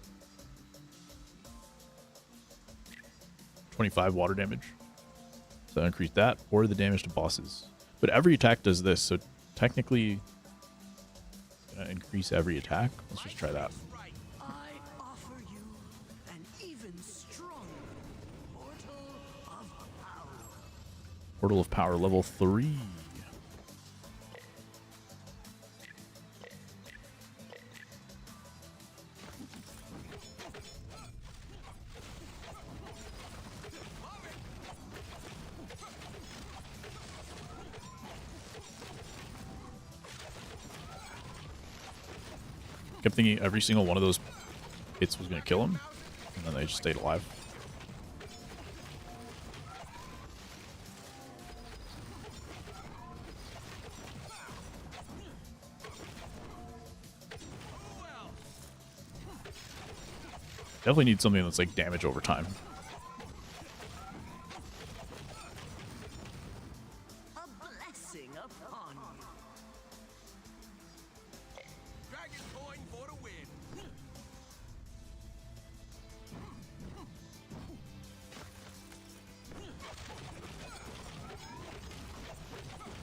25 water damage. So I increase that or the damage to bosses. But every attack does this, so technically it's gonna increase every attack. Let's just try that. I offer you an even stronger portal of power. Portal of Power level 3. Kept thinking every single one of those hits was going to kill him, and then they just stayed alive. Definitely need something that's like damage over time. A blessing upon you. Dragon coin for the win.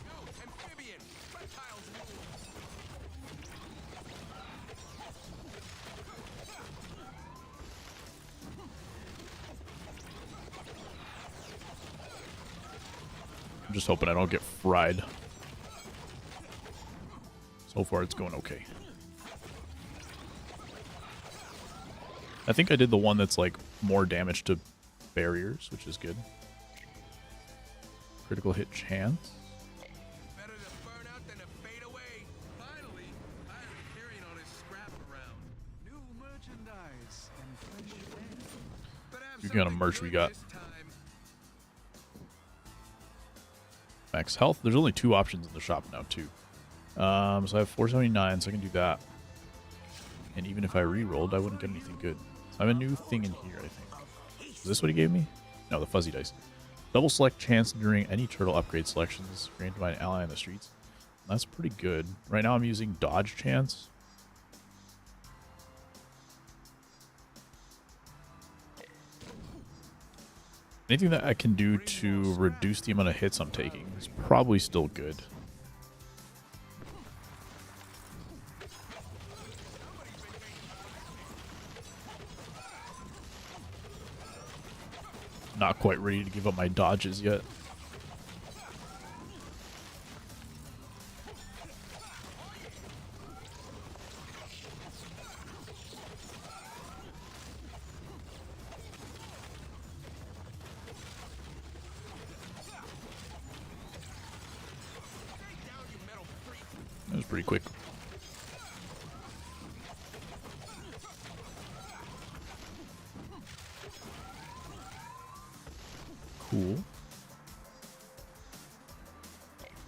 Yo, amphibian, reptiles rule. I'm just hoping I don't get fried. So far, it's going okay. I think I did the one that's like more damage to barriers, which is good. Critical hit chance. Better to burn out than to fade away. Finally, tired of carrying all this scrap around. New merchandise and fresh air. But have You got a something merch we good got. this time. Max health. There's only 2 options in the shop now, too. So I have 479, so I can do that. And even if I re-rolled, I wouldn't get anything good. So I have a new thing in here, I think. Is this what he gave me? No, the fuzzy dice. Double select chance during any turtle upgrade selections granted by an ally in the streets. That's pretty good. Right now I'm using dodge chance. Anything that I can do to reduce the amount of hits I'm taking is probably still good. Not quite ready to give up my dodges yet. pretty quick. Cool.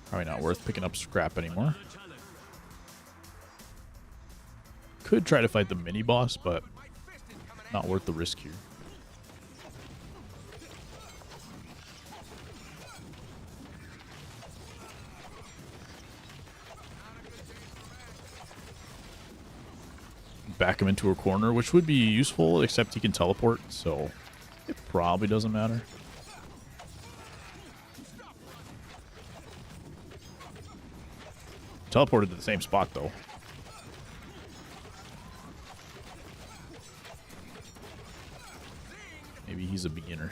Probably not worth picking up scrap anymore. Could try to fight the mini boss, but not worth the risk here. Back him into a corner, which would be useful, except he can teleport, so it probably doesn't matter. Teleported to the same spot, though. Maybe he's a beginner.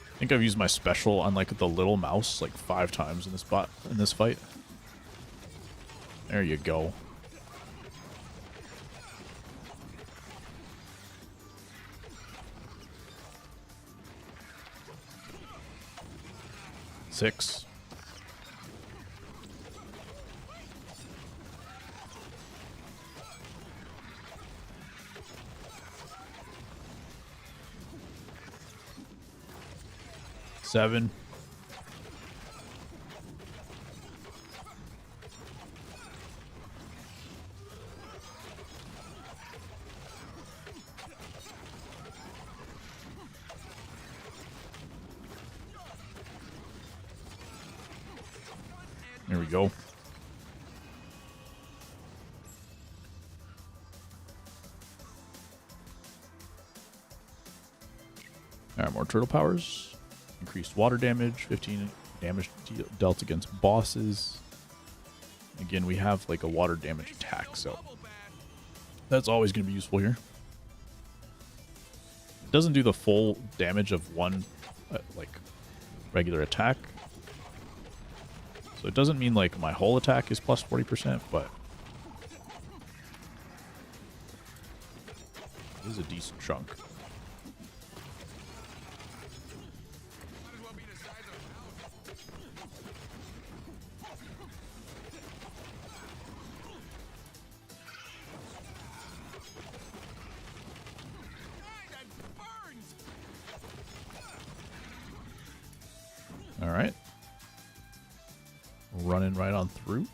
I think I've used my special on like the little mouse like 5 times in this fight. There you go. Six. Seven. There we go. Alright, more turtle powers. Increased water damage, 15 damage dealt against bosses. Again, we have like a water damage attack, so that's always going to be useful here. It doesn't do the full damage of one like regular attack. So it doesn't mean like my whole attack is plus 40%, but it is a decent chunk. All right. Running right on through.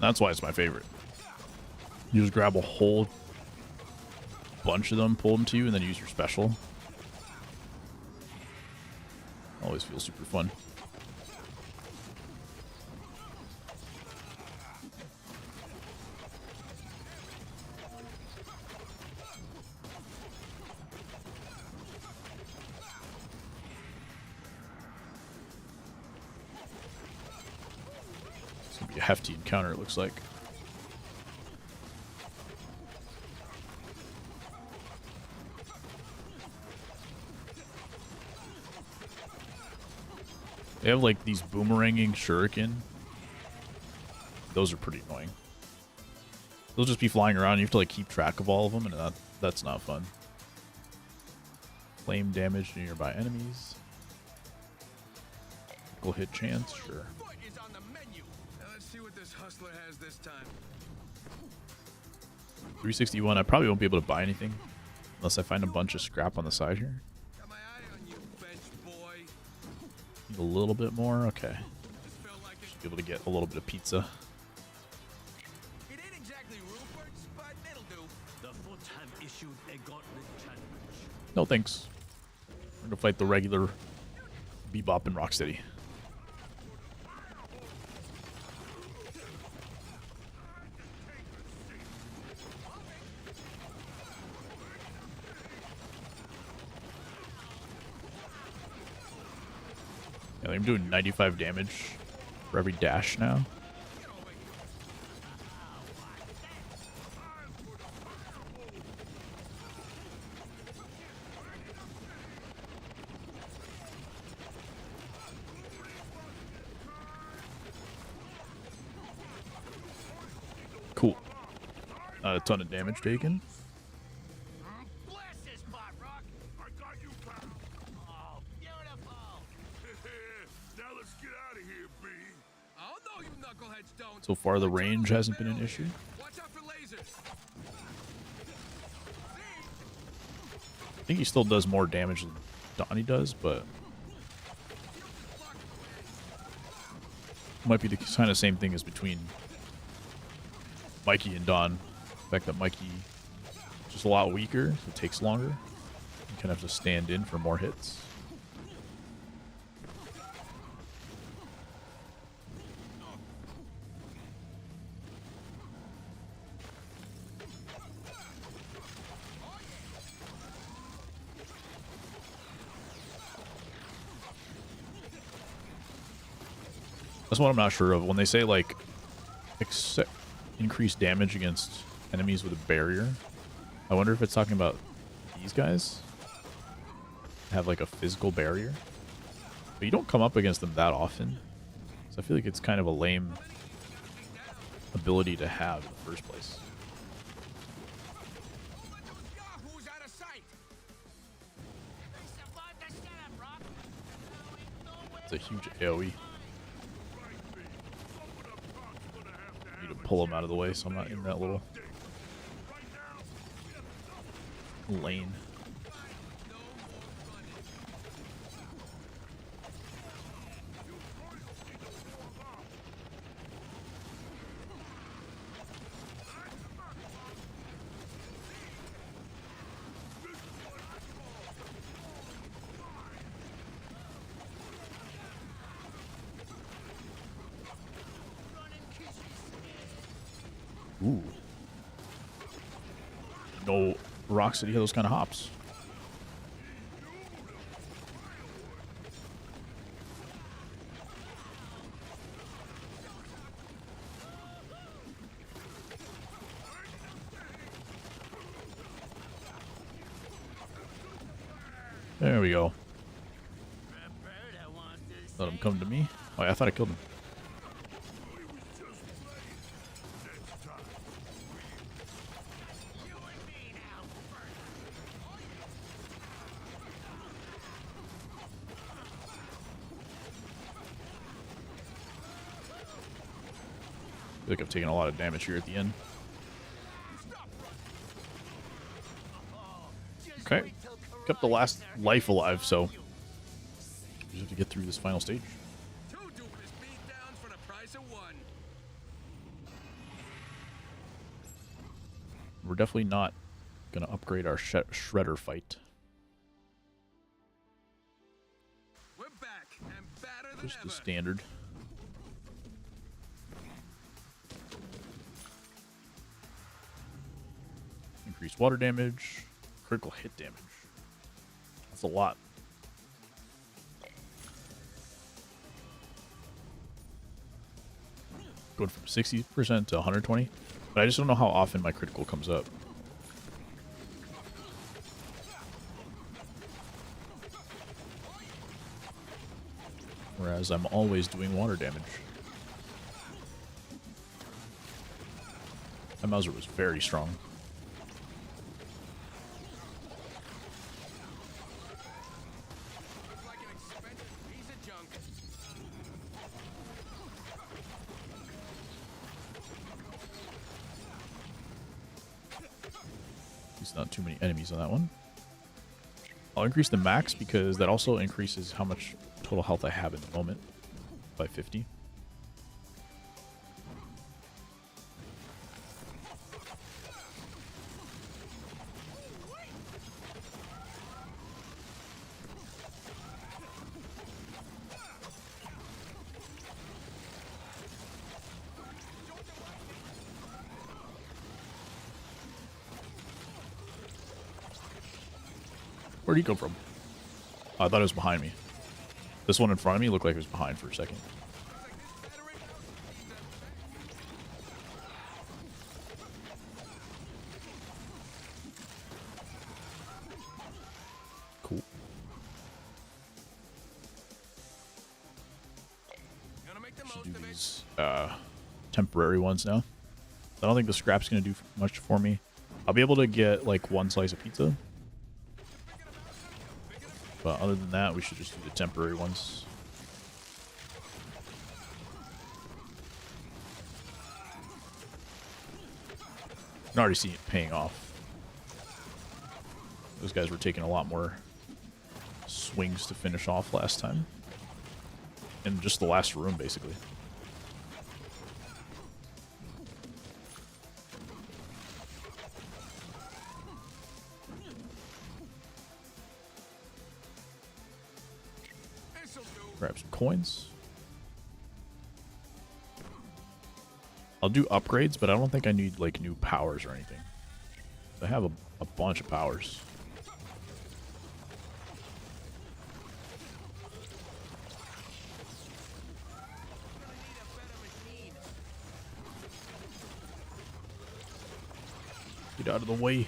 That's why it's my favorite. You just grab a whole bunch of them, pull them to you, and then use your special. Always feels super fun. It's gonna be a hefty encounter, it looks like. They have like these boomeranging shuriken. Those are pretty annoying. They'll just be flying around. You have to like keep track of all of them, and that's not fun. Flame damage to nearby enemies. Critical hit chance, sure. Foot is on the menu. Now let's see what this hustler has this time. 361. I probably won't be able to buy anything unless I find a bunch of scrap on the side here. Got my eye on you, bench boy. Need a little bit more. Okay. Just felt like it. Be able to get a little bit of pizza. It ain't exactly Rupert's, but it'll do. The Foot have issued a gauntlet challenge. No thanks. We're gonna fight the regular Bebop and Rocksteady. Yeah, I'm doing 95 damage for every dash now. Cool. Not a ton of damage taken. Blast this spot, Rock! I got you, pal! Oh, beautiful! Now let's get out of here, B. Oh no, you knuckleheads don't! So far, the range hasn't been an issue. Watch out for lasers! I think he still does more damage than Donnie does, but might be the kind of same thing as between Mikey and Don. The fact that Mikey is just a lot weaker, so it takes longer. You kind of have to stand in for more hits. That's what I'm not sure of. When they say, like, increase damage against enemies with a barrier, I wonder if it's talking about these guys have, like, a physical barrier. But you don't come up against them that often. So I feel like it's kind of a lame ability to have in the first place. Yahoo's out of sight! It's a huge AoE. Need to pull him out of the way so I'm not in that little lane. Ooh. No Rock City had those kind of hops. There we go. Let him come to me. Oh, yeah, I thought I killed him. I feel like I've taken a lot of damage here at the end. Okay. Kept the last life alive, so we have to get through this final stage. Two doofus beatdowns for the price of one. We're definitely not going to upgrade our shredder fight. We're back and better than Just the ever. standard. Increased water damage, critical hit damage. That's a lot. Going from 60% to 120. But I just don't know how often my critical comes up. Whereas I'm always doing water damage. My Mauser was very strong. Looks like an expensive piece of junk. At least not too many enemies on that one. I'll increase the max because that also increases how much total health I have in the moment by 50. Where'd he come from? Oh, I thought it was behind me. This one in front of me looked like it was behind for a second. Cool. Should do these temporary ones now. I don't think the scrap's gonna do much for me. I'll be able to get like one slice of pizza. But other than that, we should just do the temporary ones. I can already see it paying off. Those guys were taking a lot more swings to finish off last time. In just the last room, basically. Grab some coins. I'll do upgrades, but I don't think I need like new powers or anything. I have a bunch of powers. Get out of the way.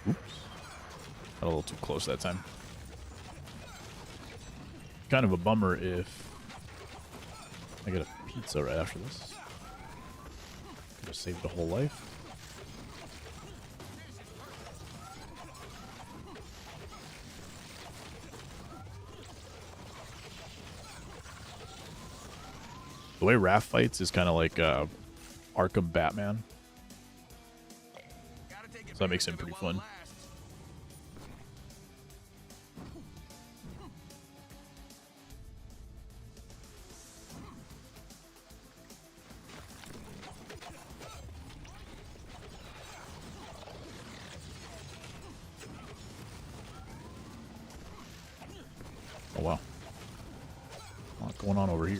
Oops. Got a little too close that time. Kind of a bummer if I get a pizza right after this. Could have saved a whole life. The way Raph fights is kind of like Arkham Batman. So that makes him pretty fun. Oh wow. A lot going on over here.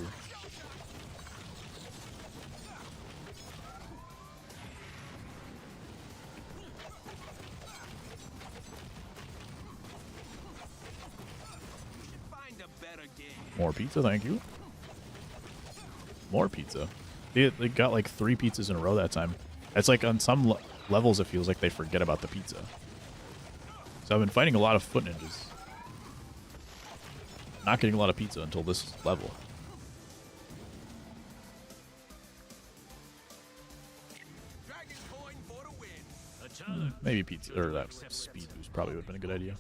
More pizza, thank you. More pizza. They got like 3 pizzas in a row that time. It's like on some levels it feels like they forget about the pizza. So I've been fighting a lot of foot ninjas. Not getting a lot of pizza until this level. Maybe pizza, or that speed boost probably would have been a good idea.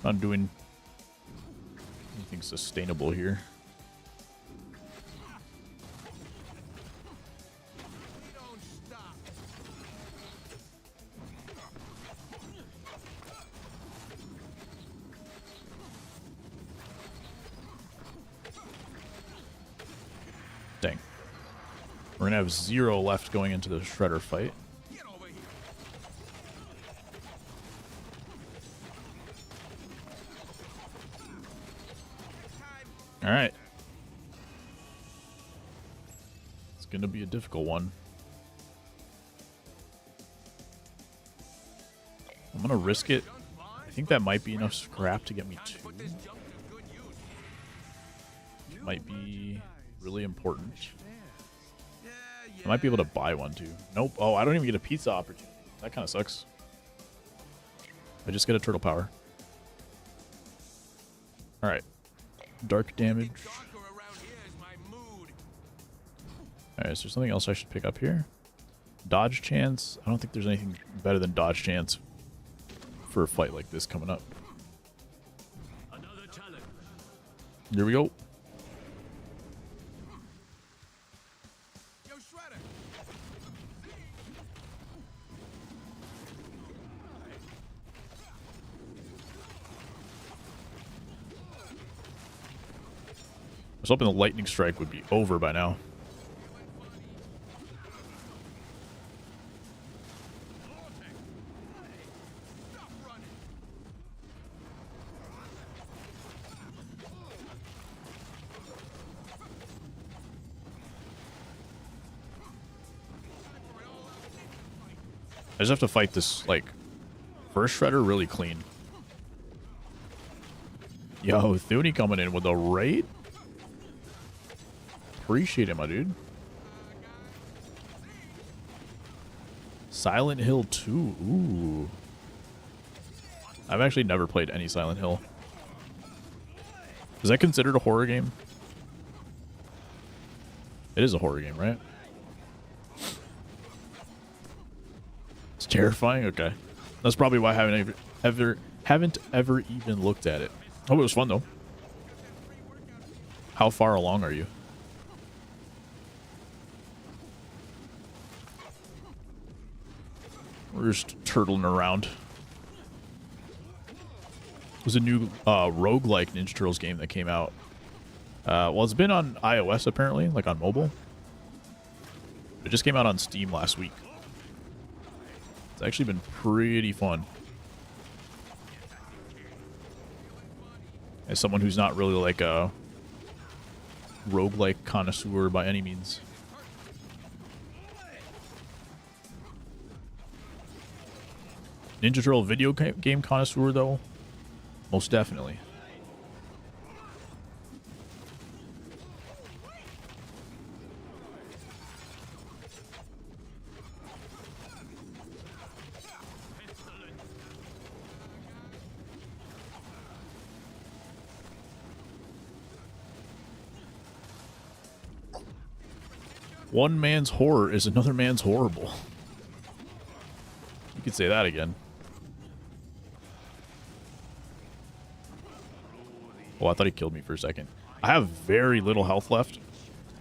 Not doing anything sustainable here. Dang. We're gonna have 0 left going into the shredder fight. Alright. It's gonna be a difficult one. I'm gonna risk it. I think that might be enough scrap to get me 2. Might be really important. I might be able to buy one too. Nope. Oh, I don't even get a pizza opportunity. That kind of sucks. I just get a turtle power. Alright. Dark damage. Alright, is there something else I should pick up here? Dodge chance. I don't think there's anything better than dodge chance for a fight like this coming up. Here we go. was hoping the lightning strike would be over by now. I just have to fight this, like, first shredder really clean. Yo, Thuni coming in with a raid? Appreciate it, my dude. Silent Hill 2. Ooh. I've actually never played any Silent Hill. Is that considered a horror game? It is a horror game, right? It's terrifying? Okay. That's probably why I haven't ever even looked at it. Oh, it was fun though. How far along are you? We're just turtling around. There's a new roguelike Ninja Turtles game that came out. Well, it's been on iOS apparently, like on mobile. It just came out on Steam last week. It's actually been pretty fun. As someone who's not really like a roguelike connoisseur by any means. Ninja Turtle video game connoisseur though, most definitely. One man's horror is another man's horrible. You could say that again. Oh, I thought he killed me for a second. I have very little health left.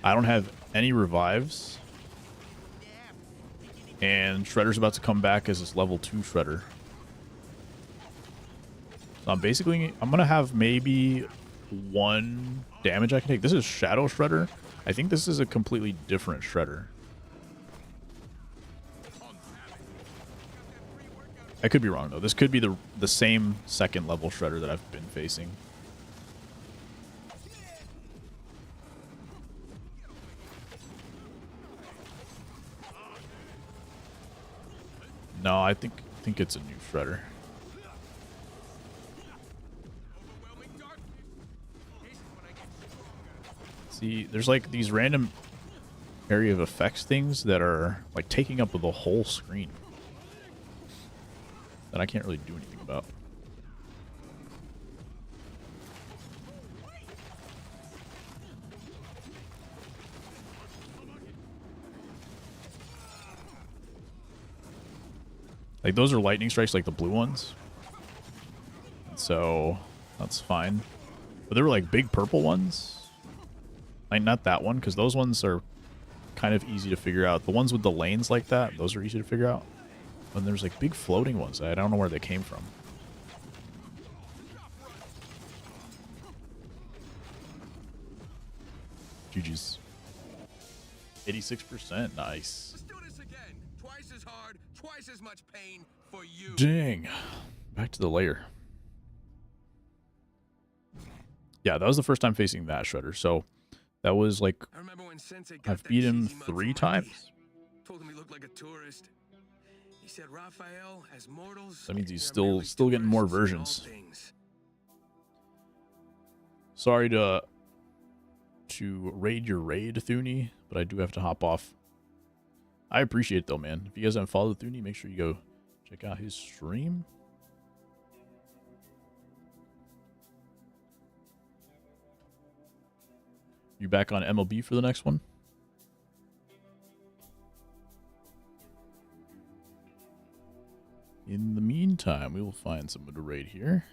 I don't have any revives. And Shredder's about to come back as this level 2 Shredder. So I'm going to have maybe 1 damage I can take. This is Shadow Shredder. I think this is a completely different Shredder. I could be wrong though. This could be the same second level Shredder that I've been facing. No, I think it's a new Shredder. See, there's like these random area of effects things that are like taking up the whole screen that I can't really do anything about. Like those are lightning strikes, like the blue ones. So that's fine. But there were like big purple ones. Like not that one, because those ones are kind of easy to figure out. The ones with the lanes like that, those are easy to figure out. And there's like big floating ones. I don't know where they came from. GG's. 86%. Nice. Let's do this again. Twice as hard, twice as much pain for you. Dang. Back to the layer. Yeah, that was the first time facing that Shredder. So that was like, I remember when Sensei got I've that beat him cheesy mug 3 from times. Mikey. Told him he looked like a tourist. He said Raphael, as mortals, That means he's they're merely still getting more tourists in all versions. things. Sorry to raid your raid, Thuni, but I do have to hop off. I appreciate it though, man. If you guys haven't followed Thuni, make sure you go check out his stream. You back on MLB for the next one? In the meantime, we will find someone to raid here.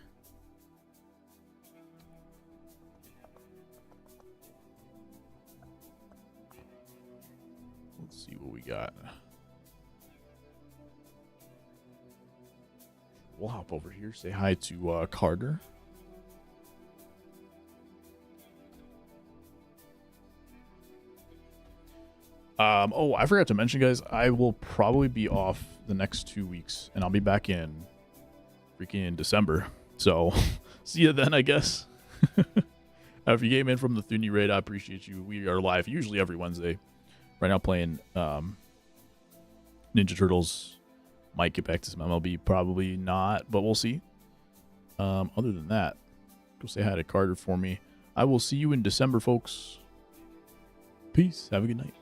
Let's see what we got. We'll hop over here, say hi to Carter. Oh, I forgot to mention, guys, I will probably be off the next 2 weeks, and I'll be back in freaking December. So, see you then, I guess. If you came in from the Thuny raid, I appreciate you. We are live usually every Wednesday. Right now playing Ninja Turtles. Might get back to some MLB, probably not, but we'll see. Other than that, go say hi to Carter for me. I will see you in December, folks. Peace. Have a good night.